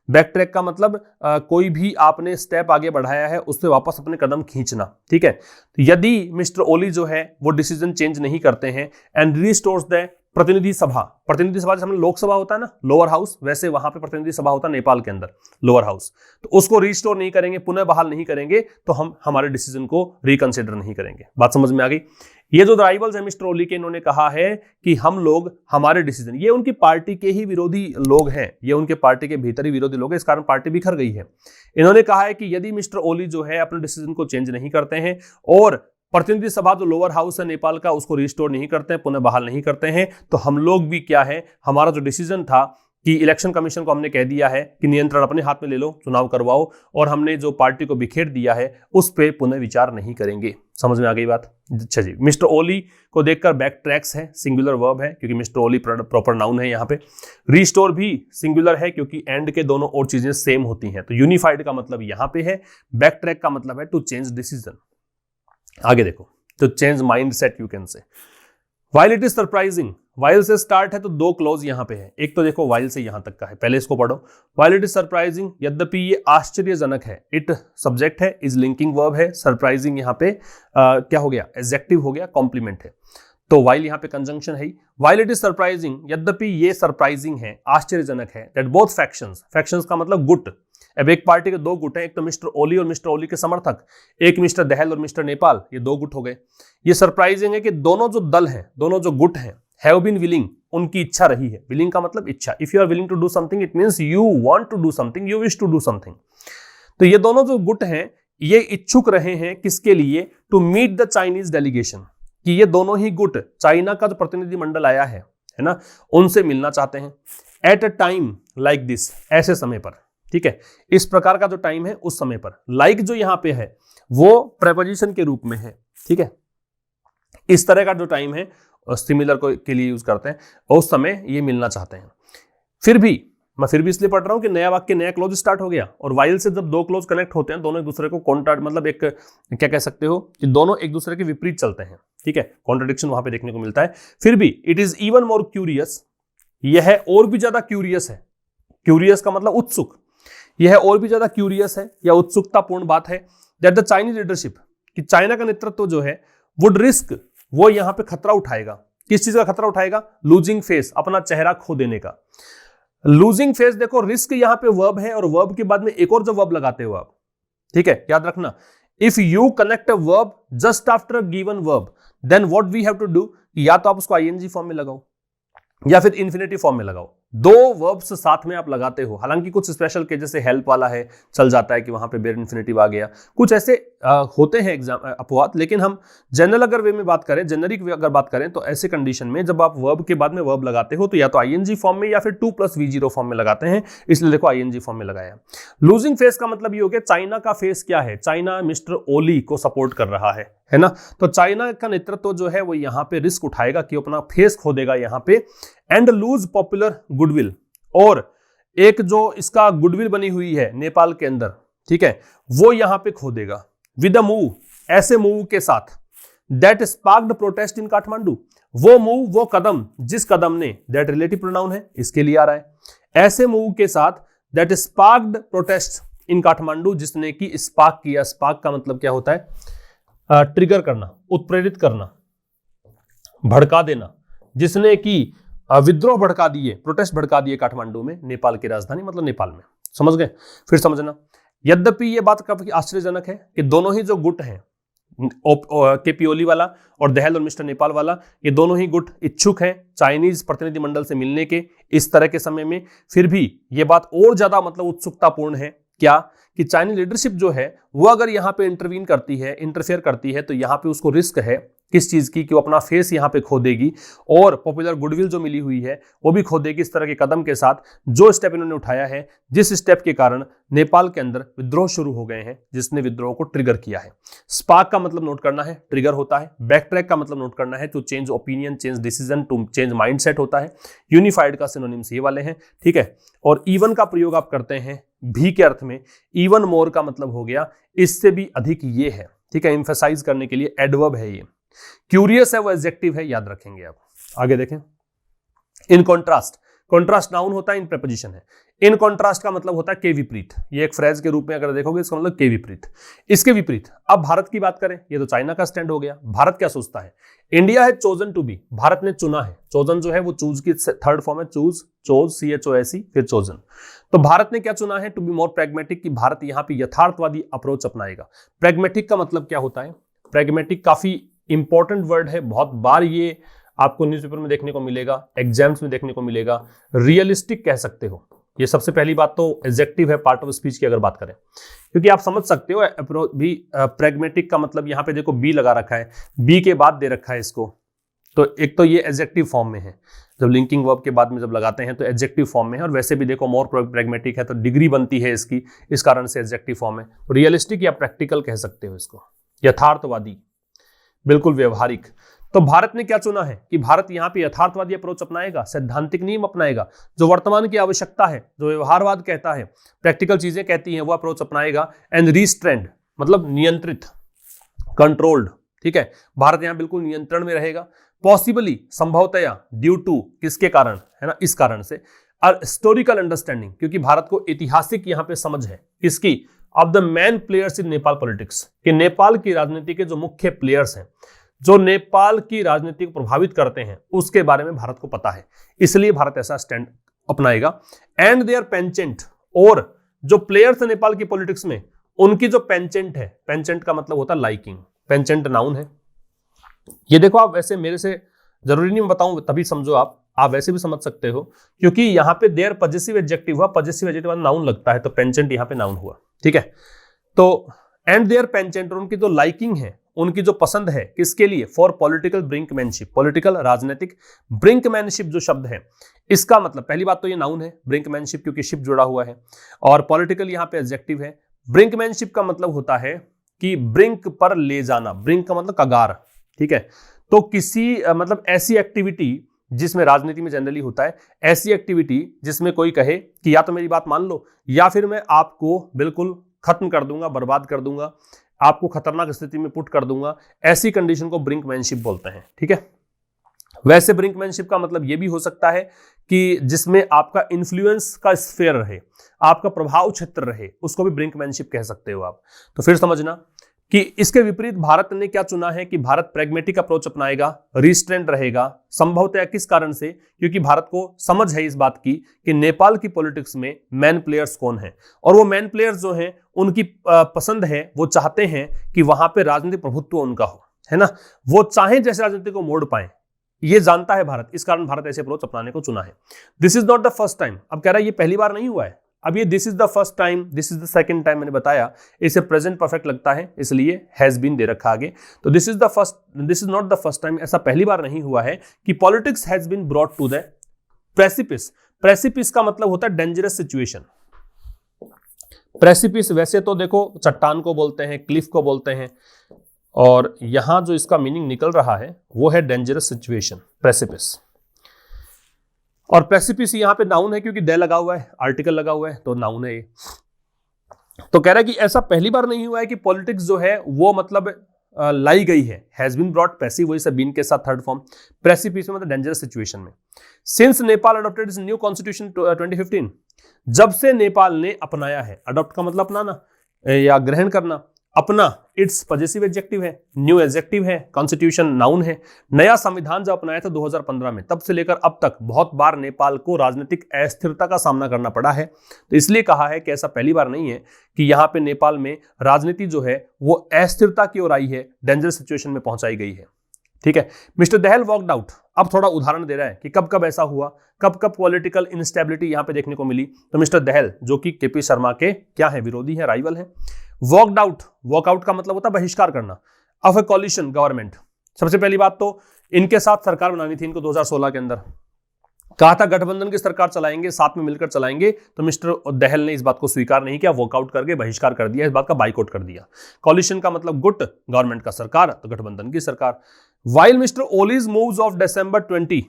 बैक ट्रैक का मतलब कोई भी आपने स्टेप आगे बढ़ाया है उससे वापस अपने कदम खींचना, ठीक है। तो यदि मिस्टर ओली जो है वो डिसीजन चेंज नहीं करते हैं एंड रिस्टोर्स द प्रतिनिधि सभा, प्रतिनिधि सभा जैसे लोकसभा होता है ना लोअर हाउस, वैसे वहां पे प्रतिनिधि सभा होता है नेपाल के अंदर लोअर हाउस, तो उसको रिस्टोर नहीं करेंगे, पुनः बहाल नहीं करेंगे, तो हम हमारे डिसीजन को रिकंसिडर नहीं करेंगे। बात समझ में आ गई। ये जो राइवल्स है मिस्टर ओली के, इन्होंने कहा है कि हम लोग हमारे डिसीजन, ये उनकी पार्टी के ही विरोधी लोग हैं, ये उनके पार्टी के भीतर ही विरोधी लोग हैं, इस कारण पार्टी बिखर गई है। इन्होंने कहा है कि यदि मिस्टर ओली जो है अपने डिसीजन को चेंज नहीं करते हैं और प्रतिनिधि सभा जो लोअर हाउस है नेपाल का उसको रिस्टोर नहीं करते हैं, पुनः बहाल नहीं करते हैं, तो हम लोग भी क्या है, हमारा जो डिसीजन था कि इलेक्शन कमीशन को हमने कह दिया है कि नियंत्रण अपने हाथ में ले लो, चुनाव करवाओ, और हमने जो पार्टी को बिखेर दिया है उस पर पुनः विचार नहीं करेंगे। समझ में आ गई बात। अच्छा जी, मिस्टर ओली को देखकर बैक ट्रैक्स है, सिंगुलर वर्ब है क्योंकि मिस्टर ओली प्रॉपर नाउन है यहाँ पे। रिस्टोर भी सिंगुलर है क्योंकि एंड के दोनों और चीजें सेम होती हैं। तो यूनिफाइड का मतलब यहाँ पे है, बैक ट्रैक का मतलब है टू चेंज डिसीजन। आगे देखो, तो change mind set you can say. While it is surprising, while से स्टार्ट है तो दो क्लॉज यहां पे है, एक तो देखो वाइल से यहां तक का है, पहले इसको पढ़ो। वाइल इट इज सरप्राइजिंग, यद्यपि ये आश्चर्यजनक है, इट सब्जेक्ट है, इज लिंकिंग वर्ब है, सरप्राइजिंग यहां पे क्या हो गया, एडजेक्टिव हो गया, कॉम्प्लीमेंट है, तो वाइल यहां पे कंजंक्शन है। वाइल इट इज सरप्राइजिंग, यद्यपि ये सरप्राइजिंग है, आश्चर्यजनक है, दैट बोथ फैक्शंस, फैक्शंस का मतलब गुट, अब एक पार्टी के दो गुट हैं, एक तो मिस्टर ओली और मिस्टर ओली के समर्थक, एक मिस्टर दहल और मिस्टर नेपाल, ये दो गुट हो गए। ये सरप्राइजिंग है कि दोनों जो दल हैं, दोनों जो गुट हैं, हैव बीन विलिंग, उनकी इच्छा रही है। विलिंग का मतलब इच्छा, if you are willing to do something it means you want to do something, you wish to do something. तो ये दोनों जो गुट हैं ये इच्छुक रहे हैं किसके लिए, to meet the Chinese delegation, कि ये दोनों ही गुट, चाइना का जो प्रतिनिधि मंडल आया है, है ना, उनसे मिलना चाहते हैं। At a time like this, ऐसे समय पर, ठीक है, इस प्रकार का जो टाइम है उस समय पर। लाइक जो यहां पे है वो प्रेपोजिशन के रूप में है, ठीक है, इस तरह का जो टाइम है सिमिलर को के लिए यूज करते हैं, और उस समय ये मिलना चाहते हैं। फिर भी मैं फिर भी इसलिए पढ़ रहा हूं कि नया वाक्य, नया क्लोज स्टार्ट हो गया, और वाइल से जब दो क्लोज कनेक्ट होते हैं दोनों एक दूसरे को कॉन्ट्राड, मतलब एक क्या कह सकते हो कि दोनों एक दूसरे के विपरीत चलते हैं, ठीक है, कॉन्ट्रडिक्शन वहां पे देखने को मिलता है। फिर भी it is even more curious, यह और भी ज्यादा क्यूरियस है, क्यूरियस का मतलब उत्सुक, यह और भी ज्यादा क्यूरियस है या उत्सुकतापूर्ण बात है, दैट द चाइनीज लीडरशिप, कि चाइना का नेतृत्व जो है वुड रिस्क, वो यहां पे खतरा उठाएगा। किस चीज का खतरा उठाएगा? लूजिंग फेस, अपना चेहरा खो देने का। लूजिंग फेस, देखो रिस्क यहां पे वर्ब है, और वर्ब के बाद में एक और जब वर्ब लगाते हो आप, ठीक है, याद रखना, if you connect a verb just after a given verb, then what we have to do, या तो आप उसको आईएनजी फॉर्म में लगाओ या फिर इन्फिनेटिव फॉर्म में लगाओ। दो वर्ब्स साथ में आप लगाते हो, हालांकि कुछ स्पेशल केस जैसे हेल्प वाला है, चल जाता है कि वहां पे बेयर इन्फिनेटिव आ गया, कुछ ऐसे होते हैं एग्जाम अपवाद, लेकिन हम जनरल अगर वे में बात करें, जेनरिक अगर बात करें, तो ऐसे कंडीशन में जब आप वर्ब के बाद में वर्ब लगाते हो तो या तो आईएनजी फॉर्म में या फिर 2+V0 फॉर्म में लगाते हैं, इसलिए देखो आईएनजी फॉर्म में लगाया। लूजिंग फेस का मतलब ये हो गया, चाइना का फेस क्या है? चाइना मिस्टर ओली को सपोर्ट कर रहा है ना, तो चाइना का नेतृत्व जो है वो यहां पे रिस्क उठाएगा कि अपना फेस खो देगा यहां पे, एंड लूज पॉपुलर गुडविल, और एक जो इसका गुडविल बनी हुई है नेपाल के अंदर, ठीक है, वो यहां पे खो देगा। विद अ मूव, ऐसे मूव के साथ, that sparked protest in Kathmandu, वो मूव, वो कदम, जिस कदम ने, दैट रिलेटिव प्रोनाउन है इसके लिए आ रहा है, ऐसे मूव के साथ that sparked protest in Kathmandu, जिसने की स्पार्क किया। स्पार्क का मतलब क्या होता है? ट्रिगर करना, उत्प्रेरित करना, भड़का देना, जिसने की विद्रोह भड़का दिए, प्रोटेस्ट भड़का दिए काठमांडू में, नेपाल की राजधानी, मतलब नेपाल में। समझ गए? फिर समझना, यद्यपि यह बात काफी आश्चर्यजनक है कि दोनों ही जो गुट हैं, केपी ओली वाला और दहल और मिस्टर नेपाल वाला, ये दोनों ही गुट इच्छुक हैं चाइनीज प्रतिनिधिमंडल से मिलने के इस तरह के समय में। फिर भी ये बात और ज्यादा मतलब उत्सुकतापूर्ण है, क्या कि चाइनीज लीडरशिप जो है वो अगर यहां पे इंटरवीन करती है, इंटरफेयर करती है, तो यहां पे उसको रिस्क है किस चीज की, कि वो अपना फेस यहां पे खो देगी और पॉपुलर गुडविल जो मिली हुई है वो भी खो देगी इस तरह के कदम के साथ, जो स्टेप इन्होंने उठाया है, जिस स्टेप के कारण नेपाल के अंदर विद्रोह शुरू हो गए हैं, जिसने विद्रोह को ट्रिगर किया है। स्पार्क का मतलब नोट करना है, ट्रिगर होता है। बैक ट्रैक का मतलब नोट करना है, to change opinion, change decision, to change mindset होता है। यूनिफाइड का सिनोनिम्स ये वाले हैं, ठीक है। और इवन का प्रयोग आप करते हैं भी के अर्थ में, इवन मोर का मतलब हो गया इससे भी अधिक, ये है, ठीक है, एम्फसाइज करने के लिए एडवर्ब है ये। क्यूरियस है वो एडजेक्टिव है, याद रखेंगे आप। आगे देखें, इन कॉन्ट्रास्ट, कॉन्ट्रास्ट नाउन होता है, इन प्रेपोजिशन है। इन कॉन्ट्रास्ट का मतलब होता है के विपरीत, ये एक फ्रेज के रूप में अगर देखोगे इसका मतलब के विपरीत। इसके विपरीत अब भारत की बात करें, ये तो चाइना का स्टैंड हो गया। भारत क्या सोचता है? इंडिया है चोजन टू बी, भारत ने चुना है। चोजन जो है वो चूज की थर्ड फॉर्म है, चूज, चोज, CHOSE, फिर चोजन। तो भारत ने क्या चुना है? टू बी मोर प्रैग्मेटिक, कि भारत यहां पे यथार्थवादी अप्रोच अपनाएगा। प्रैग्मेटिक का मतलब क्या होता है? प्रैग्मेटिक काफी इंपॉर्टेंट वर्ड है, बहुत बार ये आपको न्यूज़पेपर में देखने को मिलेगा, एग्जाम्स में देखने को मिलेगा। रियलिस्टिक कह सकते हो, ये सबसे पहली बात तो एडजेक्टिव है पार्ट ऑफ स्पीच की अगर बात करें, क्योंकि आप समझ सकते हो अप्रोच भी। प्रैग्मेटिक का मतलब यहां पे देखो बी लगा रखा है, बी के बाद दे रखा है इसको, तो एक तो ये एडजेक्टिव फॉर्म में है, जब लिंकिंग वर्ब के बाद में जब लगाते हैं तो एडजेक्टिव फॉर्म में है। और वैसे भी देखो मोर प्रैग्मेटिक है तो डिग्री बनती है इसकी, इस कारण से एडजेक्टिव फॉर्म है। तो रियलिस्टिक या प्रैक्टिकल कह सकते हो इसको, यथार्थवादी, बिल्कुल व्यवहारिक। तो भारत ने क्या चुना है कि भारत यहां पे यथार्थवादी अप्रोच अपनाएगा, सैद्धांतिक नियम अपनाएगा, जो वर्तमान की आवश्यकता है, जो व्यवहारवाद कहता है, प्रैक्टिकल चीजें कहती हैं, वो अप्रोच अपनाएगा। एंड रिस्ट्रेंड मतलब नियंत्रित, कंट्रोल्ड, ठीक है, भारत यहां बिल्कुल नियंत्रण में रहेगा। पॉसिबली, संभवतया, ड्यू टू, किसके कारण, है ना, इस कारण से। और हिस्टोरिकल अंडरस्टैंडिंग, क्योंकि भारत को ऐतिहासिक यहां पे समझ है किसकी, of the man players in Nepal politics, कि नेपाल की राजनीति के जो मुख्य प्लेयर्स हैं, जो नेपाल की राजनीति को प्रभावित करते हैं, उसके बारे में भारत को पता है, इसलिए भारत ऐसा स्टैंड अपनाएगा। एंड देयर पेंचेंट, और जो प्लेयर्स हैं नेपाल की पॉलिटिक्स में, उनकी जो पेंचेंट है, पेंचेंट का मतलब होता है लाइकिंग, पेंचेंट नाउन है। ये देखो आप, वैसे मेरे से जरूरी नहीं बताऊं तभी समझो आप वैसे भी समझ सकते हो, क्योंकि यहां पे देयर पजेसिव एडजेक्टिव हुआ, पजेसिव एडजेक्टिव नाउन लगता है, तो पेंचेंट यहां पे नाउन हुआ, ठीक है। तो एंड देयर पेंचेंट, और उनकी जो लाइकिंग है, उनकी जो पसंद है, किसके लिए? फॉर पॉलिटिकल ब्रिंकमैनशिप, पॉलिटिकल राजनीतिक ब्रिंकमैनशिप जो शब्द है, इसका मतलब पहली बात तो ये नाउन है, ब्रिंकमैनशिप क्योंकि शिप जुड़ा हुआ है, और पॉलिटिकल यहां पे एडजेक्टिव है। ब्रिंकमैनशिप का मतलब होता है कि ब्रिंक पर ले जाना, ब्रिंक का मतलब कगार, ठीक है। तो किसी मतलब ऐसी एक्टिविटी जिसमें राजनीति में जनरली होता है, ऐसी एक्टिविटी जिसमें कोई कहे कि या तो मेरी बात मान लो या फिर मैं आपको बिल्कुल खत्म कर दूंगा, बर्बाद कर दूंगा, आपको खतरनाक स्थिति में पुट कर दूंगा, ऐसी कंडीशन को ब्रिंकमैनशिप बोलते हैं, ठीक है। वैसे ब्रिंकमैनशिप का मतलब यह भी हो सकता है कि जिसमें आपका इन्फ्लुएंस का स्फीयर रहे, आपका प्रभाव क्षेत्र रहे, उसको भी ब्रिंकमैनशिप कह सकते हो आप। तो फिर समझना कि इसके विपरीत भारत ने क्या चुना है कि भारत प्रैग्मेटिक अप्रोच अपनाएगा, रिस्ट्रेंट रहेगा। संभवतः किस कारण से? क्योंकि भारत को समझ है इस बात की कि नेपाल की पॉलिटिक्स में मैन प्लेयर्स कौन है, और वो मैन प्लेयर्स जो हैं उनकी पसंद है, वो चाहते हैं कि वहां पे राजनीतिक प्रभुत्व उनका हो, है ना, वो चाहे जैसे राजनीति को मोड़ पाए, ये जानता है भारत, इस कारण भारत ऐसे अप्रोच अपनाने को चुना है। This is not the first time, अब कह रहा है ये पहली बार नहीं हुआ है, अब ये this is the first time, this is the second time, मैंने बताया इसे प्रेजेंट परफेक्ट लगता है इसलिए हैज बीन दे रखा आगे। तो this is not the first time, ऐसा पहली बार नहीं हुआ है कि politics has been brought to the precipice. Precipice का मतलब होता है डेंजरस सिचुएशन। प्रेसिपिस वैसे तो देखो चट्टान को बोलते हैं, क्लिफ को बोलते हैं, और यहां जो इसका मीनिंग निकल रहा है वो है डेंजरस सिचुएशन, प्रेसिपिस। और प्रेसिपिस यहां पे नाउन है क्योंकि दे लगा हुआ है, आर्टिकल लगा हुआ है, तो नाउन है ये। तो कह रहा है कि ऐसा पहली बार नहीं हुआ है कि पॉलिटिक्स जो है वो मतलब लाई गई है, हैज बीन ब्रॉट, पैसिव वही से बीन के साथ थर्ड फॉर्म, प्रेसिपिस में मतलब डेंजरस सिचुएशन में। Since Nepal adopted is new constitution 2015, जब से नेपाल ने अपनाया है, अडॉप्ट का मतलब अपनाना या ग्रहण करना, अपना इट्स पॉजिटिव एडजेक्टिव है, न्यू एडजेक्टिव है, कॉन्स्टिट्यूशन नाउन है। नया संविधान जब अपनाया था 2015 में, तब से लेकर अब तक बहुत बार नेपाल को राजनीतिक अस्थिरता का सामना करना पड़ा है। तो इसलिए कहा है कि ऐसा पहली बार नहीं है कि यहां पे नेपाल में राजनीति जो है वो अस्थिरता की ओर आई है, डेंजरस सिचुएशन में पहुंचाई गई है, ठीक है। मिस्टर दहल वॉकड आउट, अब थोड़ा उदाहरण दे रहा है कि कब कब ऐसा हुआ, कब कब पॉलिटिकल इंस्टेबिलिटी यहां पे देखने को मिली। तो मिस्टर दहल जो कि केपी शर्मा के क्या है, विरोधी है, राइवल है। वॉकड आउट, वॉकआउट का मतलब होता है बहिष्कार करना, ऑफ ए कोलिशन गवर्नमेंट। सबसे पहली बात तो इनके साथ सरकार बनानी थी इनको 2016 के अंदर, कहा था गठबंधन की सरकार चलाएंगे, साथ में मिलकर चलाएंगे, तो मिस्टर दहल ने इस बात को स्वीकार नहीं किया, वॉकआउट करके बहिष्कार कर दिया, इस बात का बाइकआउट कर दिया। कोलिशन का मतलब गुट, गवर्नमेंट का सरकार, तो गठबंधन की सरकार। While mister Oli's moves of December 20,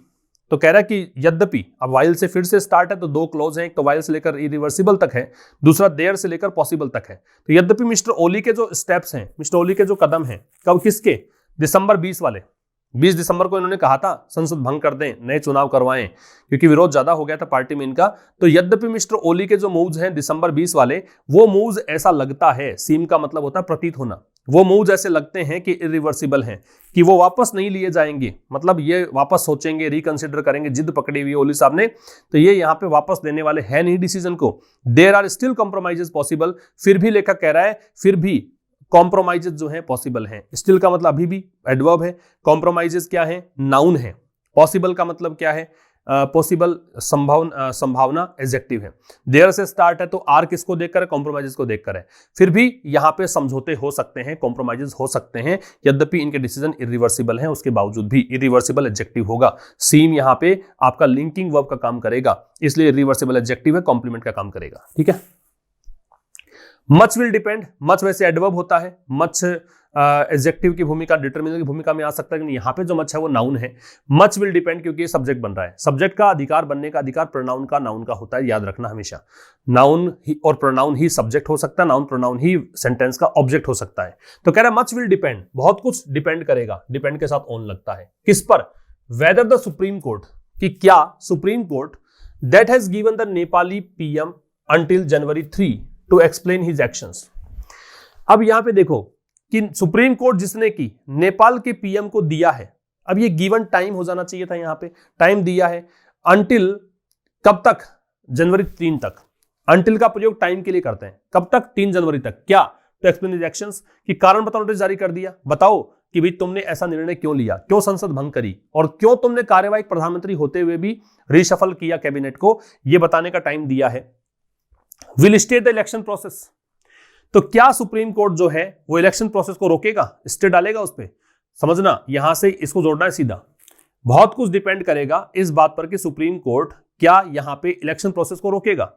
तो कह रहा है कि यद्यपि, अब वाइल से फिर से स्टार्ट है तो दो क्लोज हैं, एक तो वाइल से लेकर इरिवर्सिबल तक है, दूसरा देयर से लेकर पॉसिबल तक है। तो यद्यपि मिस्टर ओली के जो स्टेप्स हैं, मिस्टर ओली के जो कदम हैं, कब किसके, दिसंबर 20 वाले, 20 दिसंबर को इन्होंने कहा था संसद भंग कर दें, नए चुनाव करवाएं, क्योंकि विरोध ज्यादा हो गया था पार्टी में इनका। तो यद्यपि मिस्टर ओली के जो मूव्स हैं दिसंबर 20 वाले, वो मूव्स ऐसा लगता है, सीम का मतलब होता है प्रतीत होना, वो मूव्स ऐसे लगते हैं कि इरिवर्सिबल हैं, कि वो वापस नहीं लिए जाएंगे, मतलब ये वापस सोचेंगे, रिकंसिडर करेंगे, जिद पकड़ी हुई ओली साहब ने, तो ये यहाँ पे वापस देने वाले हैं नहीं डिसीजन को। There are still compromises possible, फिर भी लेखक कह रहा है फिर भी कॉम्प्रोमाइजेस जो है पॉसिबल हैं। स्टिल का मतलब अभी भी एडवर्ब है, कॉम्प्रोमाइजेस क्या है, नाउन है, पॉसिबल का मतलब क्या है, पॉसिबल संभावना एडजेक्टिव है। देयर से स्टार्ट है तो आर किसको देखकर है, कॉम्प्रोमाइजेस को देखकर है। फिर भी यहां पे समझौते हो सकते हैं, कॉम्प्रोमाइजेस हो सकते हैं, यद्यपि इनके डिसीजन इरिवर्सिबल हैं, उसके बावजूद भी इरिवर्सिबल एडजेक्टिव होगा। सीम यहां पे आपका लिंकिंग वर्ब का काम करेगा, इसलिए इरिवर्सिबल एडजेक्टिव है, कॉम्प्लीमेंट का काम करेगा, ठीक है। मच विल डिपेंड, मच वैसे एडवर्ब होता है, मच एडजेक्टिव की भूमिका, डिटरमिनर की भूमिका में आ सकता है, लेकिन यहाँ पे जो मच है वो नाउन है। मच विल डिपेंड क्योंकि ये सब्जेक्ट बन रहा है, सब्जेक्ट का अधिकार बनने का अधिकार प्रोनाउन का, नाउन का होता है, याद रखना हमेशा। नाउन ही और प्रोनाउन ही सब्जेक्ट हो सकता है, नाउन प्रोनाउन ही सेंटेंस का ऑब्जेक्ट हो सकता है। तो कह रहा है मच विल डिपेंड, बहुत कुछ डिपेंड करेगा, डिपेंड के साथ ऑन लगता है, किस पर, वेदर द सुप्रीम कोर्ट, कि क्या supreme court that has given the Nepali PM until January 3 to explain his actions. अब यहां पे देखो कि सुप्रीम कोर्ट जिसने की नेपाल के पीएम को दिया है, अब ये गिवन टाइम हो जाना चाहिए था, यहां पे टाइम दिया है अंटिल कब तक, January 3 तक। अंटिल का प्रयोग टाइम के लिए करते हैं, कब तक, 3 जनवरी तक। क्या, तो एक्सप्लेन हिज एक्शंस, कि कारण बताओ नोटिस जारी कर दिया, बताओ कि भाई तुमने ऐसा निर्णय क्यों लिया, क्यों संसद भंग करी, और क्यों तुमने कार्यवाही प्रधानमंत्री होते हुए भी रिशफल किया कैबिनेट को, यह बताने का टाइम दिया है। Will state the election process, तो क्या सुप्रीम कोर्ट जो है वो इलेक्शन प्रोसेस को रोकेगा, स्टे डालेगा उस पर? समझना, यहां से इसको जोड़ना है सीधा। बहुत कुछ डिपेंड करेगा इस बात पर कि सुप्रीम कोर्ट क्या यहां पे इलेक्शन प्रोसेस को रोकेगा।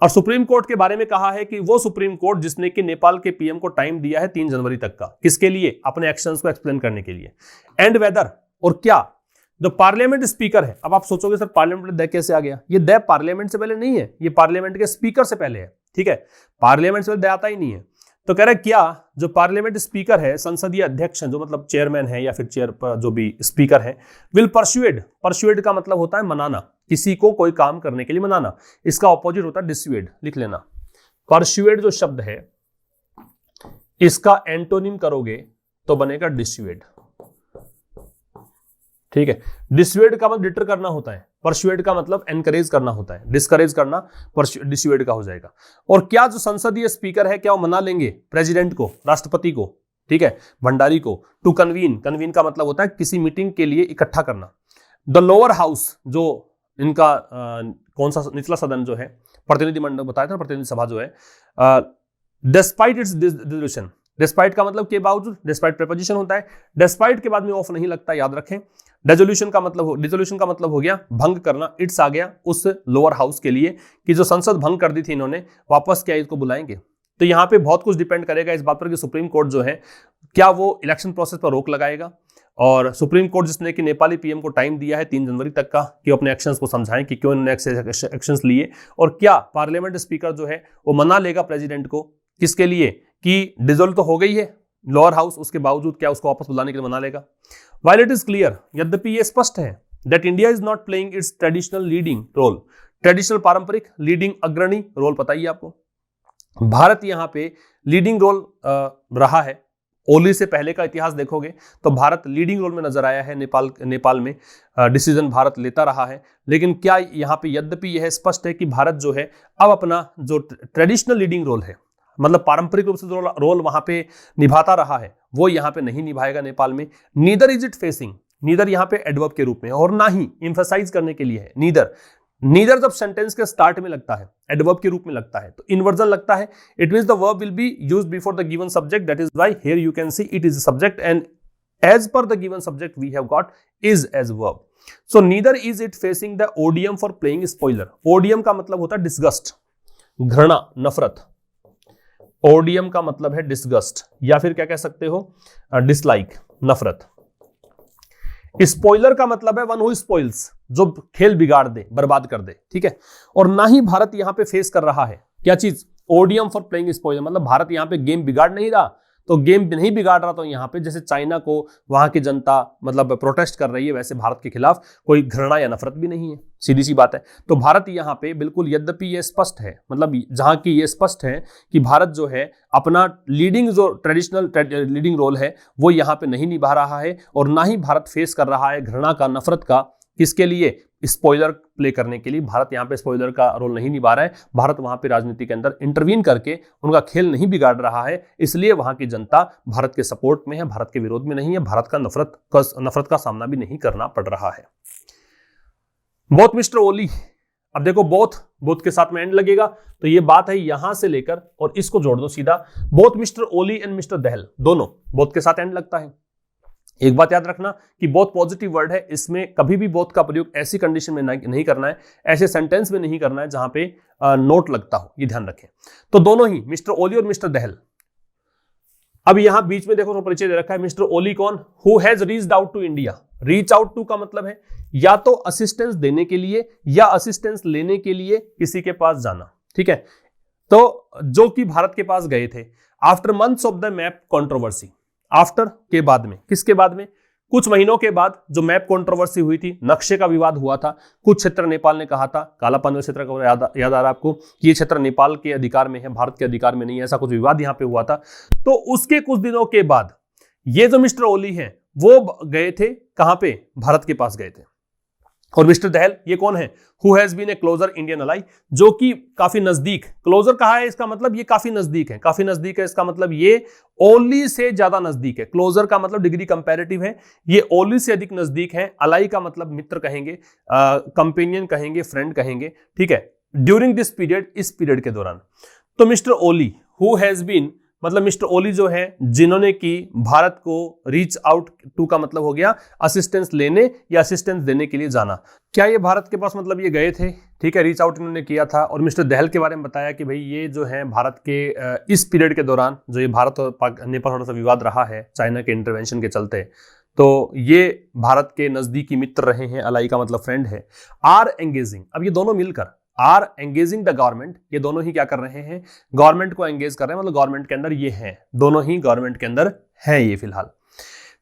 और सुप्रीम कोर्ट के बारे में कहा है कि वो सुप्रीम कोर्ट जिसने कि नेपाल के पीएम को टाइम दिया है 3 जनवरी तक का, किसके लिए? अपने एक्शंस को एक्सप्लेन करने के लिए। एंड वेदर, और क्या जो पार्लियामेंट स्पीकर है, अब आप सोचोगे सर पार्लियामेंट में दे कैसे आ गया? ये दे पार्लियामेंट से पहले नहीं है, ये पार्लियामेंट के स्पीकर से पहले है, ठीक है, पार्लियामेंट से पहले दे आता ही नहीं है। तो कह रहा है क्या जो पार्लियामेंट स्पीकर है, संसदीय अध्यक्ष है, जो मतलब चेयरमैन है या फिर चेयर पर जो भी स्पीकर है, विल परसुएड, परसुएड का मतलब होता है मनाना, किसी को कोई काम करने के लिए मनाना। इसका ऑपोजिट होता है डिस्युएड, लिख लेना। परसुएड जो शब्द है इसका एंटोनिम करोगे तो बनेगा डिस्युएड, ठीक है। डिस्युएड का मतलब डिटर करना होता है, परसुएड का मतलब एनकरेज करना होता है, डिस्करेज करना डिस्युएड का हो जाएगा। और क्या जो संसदीय स्पीकर है क्या वो मना लेंगे प्रेसिडेंट को, राष्ट्रपति को, ठीक है, भंडारी को, टू कन्वीन, कन्वीन का मतलब होता है किसी मीटिंग के लिए इकट्ठा करना। द लोअर हाउस, जो इनका कौन सा निचला सदन जो है, प्रतिनिधि मंडल बताया था, प्रतिनिधि सभा जो है, डिस्पाइट इट्स डिसोल्यूशन, डिस्पाइट का मतलब के बावजूद, डिस्पाइट प्रीपोजिशन होता है, डिस्पाइट के बाद में ऑफ नहीं लगता, याद रखें। डिसोल्यूशन का मतलब हो गया भंग करना, इट्स आ गया उस लोअर हाउस के लिए कि जो संसद भंग कर दी थी इन्होंने, वापस क्या इसको बुलाएंगे। तो यहाँ पे बहुत कुछ डिपेंड करेगा इस बात पर कि सुप्रीम कोर्ट जो है क्या वो इलेक्शन प्रोसेस पर रोक लगाएगा। और सुप्रीम कोर्ट जिसने कि नेपाली पीएम को टाइम दिया है 3 जनवरी तक का कि अपने एक्शंस को समझाएं कि क्यों इन्होंने एक्शंस लिए, और क्या पार्लियामेंट स्पीकर जो है वो मना लेगा प्रेसिडेंट को, किसके लिए कि डिसोल्व तो हो गई है लोअर हाउस, उसके बावजूद क्या उसको वापस बुलाने के लिए मना लेगा। While it is clear, यद्यपि ये स्पष्ट है that India is not playing its traditional leading role, traditional पारंपरिक लीडिंग अग्रणी रोल पता ही आपको, भारत यहां पे लीडिंग रोल रहा है। ओली से पहले का इतिहास देखोगे तो भारत लीडिंग रोल में नजर आया है, नेपाल में डिसीजन भारत लेता रहा है। लेकिन क्या यहाँ पे यद्यपि यह स्पष्ट है कि भारत जो है अब अपना जो ट्रेडिशनल लीडिंग रोल है, मतलब पारंपरिक रूप से जो रोल वहां पे निभाता रहा है, वो यहाँ पे नहीं निभाएगा नेपाल में। Neither is it facing, neither यहाँ पे एडवर्ब के रूप में, और ना ही एम्फसाइज करने के लिए है नीदर। नीदर जब सेंटेंस के स्टार्ट में लगता है, एडवर्ब के रूप में लगता है, तो इन्वर्जन लगता है, it means the verb will be used before the given subject, that is why here you can see it is a subject and as per the given subject we have got is as verb. So neither is it facing the odium for playing spoiler. Odium का मतलब होता है डिस्गस्ट, घृणा, नफरत। ओडियम का मतलब है डिस्गस्ट, या फिर क्या कह सकते हो डिसलाइक, नफरत। स्पॉइलर का मतलब है वन हु स्पॉइल्स, जो खेल बिगाड़ दे, बर्बाद कर दे, ठीक है। और ना ही भारत यहां पे फेस कर रहा है क्या चीज, ओडियम फॉर प्लेइंग स्पॉइलर, मतलब भारत यहां पे गेम बिगाड़ नहीं रहा। तो गेम नहीं बिगाड़ रहा, तो यहाँ पे जैसे चाइना को वहां की जनता मतलब प्रोटेस्ट कर रही है, वैसे भारत के खिलाफ कोई घृणा या नफरत भी नहीं है, सीधी सी बात है। तो भारत यहाँ पे बिल्कुल, यद्यपि ये स्पष्ट है, मतलब जहां की ये स्पष्ट है कि भारत जो है अपना लीडिंग जो ट्रेडिशनल लीडिंग रोल है वो यहाँ पे नहीं निभा रहा है, और ना ही भारत फेस कर रहा है घृणा का, नफरत का, किसके लिए, स्पॉइलर प्ले करने के लिए। भारत यहाँ पे स्पॉइलर का रोल नहीं निभा रहा है, भारत वहां पे राजनीति के अंदर इंटरवीन करके उनका खेल नहीं बिगाड़ रहा है, इसलिए वहां की जनता भारत के सपोर्ट में है, भारत के विरोध में नहीं है, भारत का नफरत का सामना भी नहीं करना पड़ रहा है। बोथ मिस्टर ओली, अब देखो बोथ के साथ में एंड लगेगा, तो ये बात है यहां से लेकर और इसको जोड़ दो सीधा, both mister Oli and mister Dahal, दोनों बोथ के साथ एंड लगता है। एक बात याद रखना कि बोथ पॉजिटिव वर्ड है, इसमें कभी भी बोथ का प्रयोग ऐसी कंडीशन में नहीं करना है, ऐसे सेंटेंस में नहीं करना है जहां पे नोट लगता हो, ये ध्यान रखें। तो दोनों ही मिस्टर ओली और मिस्टर दहल। अब यहां बीच में देखो तो परिचय दे रखा है, मिस्टर ओली कौन, who has reached out to India. Reach out to का मतलब है या तो असिस्टेंस देने के लिए या असिस्टेंस लेने के लिए किसी के पास जाना, ठीक है। तो जो कि भारत के पास गए थे after months of the map controversy, after के बाद में, किसके बाद में, कुछ महीनों के बाद जो मैप कंट्रोवर्सी हुई थी, नक्शे का विवाद हुआ था, कुछ क्षेत्र नेपाल ने कहा था, काला पानी क्षेत्र का याद आ रहा है आपको कि ये क्षेत्र नेपाल के अधिकार में है, भारत के अधिकार में नहीं है, ऐसा कुछ विवाद यहां पे हुआ था। तो उसके कुछ दिनों के बाद ये जो मिस्टर ओली हैं वो गए थे कहां पे, भारत के पास गए थे। और मिस्टर दहल ये कौन है, who has been a closer Indian ally, जो कि काफी नजदीक, क्लोजर कहा है इसका मतलब ये काफी नजदीक है, काफी नजदीक है इसका मतलब ये ओली से ज्यादा नजदीक है। क्लोजर का मतलब डिग्री कंपैरेटिव है, ये ओली से अधिक नजदीक है। अलाई का मतलब मित्र कहेंगे, कंपेनियन कहेंगे, फ्रेंड कहेंगे, ठीक है। ड्यूरिंग दिस पीरियड, इस पीरियड के दौरान। तो mister Oli who has been, मतलब मिस्टर ओली जो है जिन्होंने कि भारत को रीच आउट टू का मतलब हो गया असिस्टेंस लेने या असिस्टेंस देने के लिए जाना। क्या ये भारत के पास मतलब ये गए थे, ठीक है, रीच आउट इन्होंने किया था। और मिस्टर दहल के बारे में बताया कि भाई ये जो है भारत के इस पीरियड के दौरान जो ये भारत और नेपाल थोड़ा सा विवाद रहा है चाइना के इंटरवेंशन के चलते, तो ये भारत के नजदीकी मित्र रहे हैं, अलाई का मतलब फ्रेंड है। आर एंगेजिंग, अब ये दोनों मिलकर आर एंगेजिंग द गवर्नमेंट, ये दोनों ही क्या कर रहे हैं, गवर्नमेंट को एंगेज कर रहे हैं, मतलब गवर्नमेंट के अंदर ये हैं, दोनों ही गवर्नमेंट के अंदर हैं ये फिलहाल।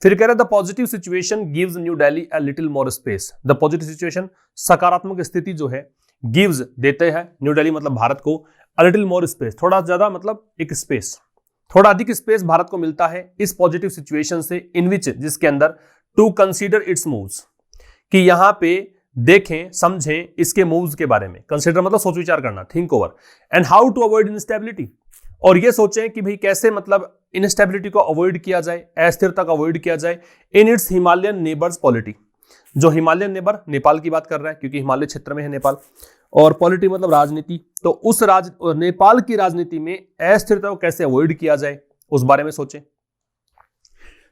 फिर कह रहे the positive situation gives new Delhi a little more space. The positive situation, सकारात्मक स्थिति जो है, गिव्स देते हैं, न्यू दिल्ली मतलब भारत को, अ लिटिल मोर स्पेस, थोड़ा ज्यादा मतलब एक स्पेस, थोड़ा अधिक स्पेस भारत को मिलता है इस पॉजिटिव सिचुएशन से, इन विच, जिसके अंदर, टू कंसीडर इट्स मूव्स, कि यहां पे देखें समझें इसके मूव्स के बारे में। कंसीडर मतलब सोच विचार करना, think over, and how to avoid instability, और ये सोचें कि भाई कैसे मतलब इनस्टेबिलिटी को अवॉइड किया जाए, अस्थिरता को अवॉइड किया जाए, in its Himalayan neighbours polity. जो हिमालयन नेबर नेपाल की बात कर रहा है क्योंकि हिमालय क्षेत्र में है नेपाल, और पॉलिटी मतलब राजनीति, तो उस नेपाल की राजनीति में अस्थिरता को कैसे अवॉइड किया जाए उस बारे में सोचें।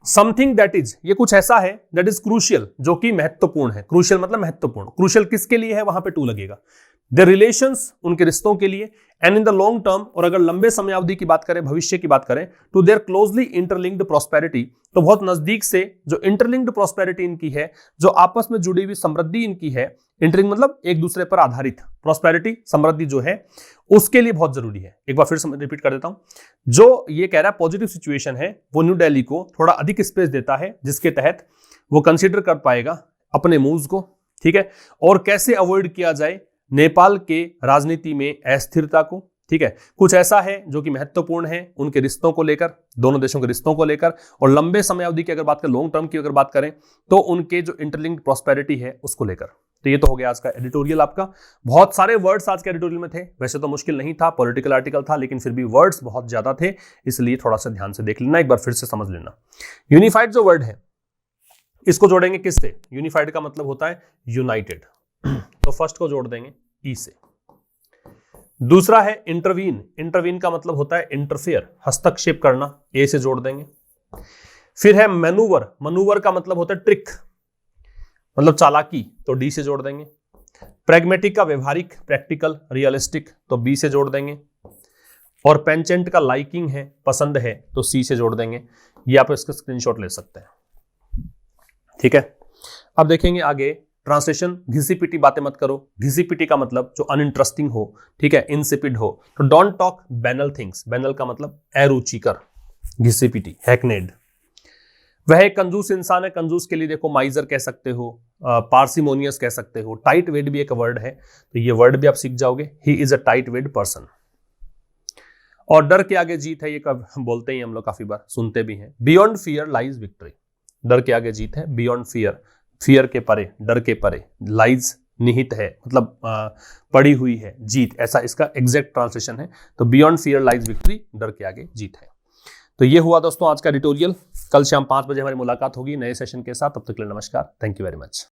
समथिंग दैट इज, ये कुछ ऐसा है, दैट इज क्रूशियल, जो कि महत्वपूर्ण है। क्रूशियल मतलब महत्वपूर्ण, क्रूशियल किसके लिए है, वहां पे टू लगेगा। द रिलेशंस, उनके रिश्तों के लिए, and in the long term, और अगर लंबे समय अवधि की बात करें, भविष्य की बात करें, to their closely interlinked prosperity, तो बहुत नजदीक से जो इंटरलिंक्ड प्रॉस्पेरिटी इनकी है, जो आपस में जुड़ी हुई समृद्धि इनकी है, इंटरलिंक मतलब एक दूसरे पर आधारित, प्रॉस्पेरिटी समृद्धि जो है उसके लिए बहुत जरूरी है। एक बार फिर से रिपीट कर देता हूं, जो ये कह रहा है पॉजिटिव सिचुएशन है वो न्यू दिल्ली को थोड़ा अधिक स्पेस देता है, जिसके तहत वो कंसीडर कर पाएगा अपने मूव्स को, ठीक है, और कैसे अवॉइड किया जाए नेपाल के राजनीति में अस्थिरता को, ठीक है। कुछ ऐसा है जो कि महत्वपूर्ण है उनके रिश्तों को लेकर, दोनों देशों के रिश्तों को लेकर, और लंबे समय अवधि की अगर बात करें, लॉन्ग टर्म की अगर बात करें, तो उनके जो इंटरलिंक्ड प्रॉस्पेरिटी है उसको लेकर। तो ये तो हो गया आज का एडिटोरियल आपका। बहुत सारे वर्ड्स आज के एडिटोरियल में थे, वैसे तो मुश्किल नहीं था, पॉलिटिकल आर्टिकल था, लेकिन फिर भी वर्ड्स बहुत ज्यादा थे, इसलिए थोड़ा सा ध्यान से देख लेना, एक बार फिर से समझ लेना। यूनिफाइड जो वर्ड है इसको जोड़ेंगे किससे, यूनिफाइड का मतलब होता है यूनाइटेड, तो फर्स्ट को जोड़ देंगे ई से। दूसरा है इंटरवीन, इंटरवीन का मतलब होता है इंटरफेयर, हस्तक्षेप करना, ए से जोड़ देंगे। फिर है मैनूवर, मैनूवर का मतलब होता है ट्रिक, मतलब चालाकी, तो डी से जोड़ देंगे। प्रैग्मेटिक का व्यवहारिक, प्रैक्टिकल, रियलिस्टिक, तो बी से जोड़ देंगे। और पेंचेंट का लाइकिंग है, पसंद है, तो सी से जोड़ देंगे। ये आप इसका स्क्रीनशॉट ले सकते हैं, ठीक है। अब देखेंगे आगे ट्रांसलेशन, घिसी पिटी बातें मत करो। घिसी पिटी का मतलब जो अनइंटरेस्टिंग हो, ठीक है, इनसिपिड हो, तो don't talk banal things. Banal का मतलब अरुचिकर, घिसी पिटी, हैकनेड। वह एक कंजूस इंसान है, कंजूस के लिए देखो माइजर कह सकते हो, पार्सिमोनियस कह सकते हो। टाइट वेड भी एक वर्ड है, तो ये वर्ड भी आप सीख जाओगे, he is a tightwad person. और डर के आगे जीत है, ये कब बोलते ही हम लोग काफी बार सुनते भी हैं। बियॉन्ड फियर लाइज विक्ट्री, डर के आगे जीत है, बियॉन्ड फियर, फियर के परे, डर के परे, लाइज निहित है, मतलब पड़ी हुई है, जीत, ऐसा इसका एग्जैक्ट ट्रांसलेशन है। तो बियॉन्ड फियर लाइज विक्ट्री, डर के आगे जीत है। तो ये हुआ दोस्तों आज का एडिटोरियल। कल शाम 5 बजे हमारी मुलाकात होगी नए सेशन के साथ, तब तक के लिए नमस्कार, थैंक यू वेरी मच।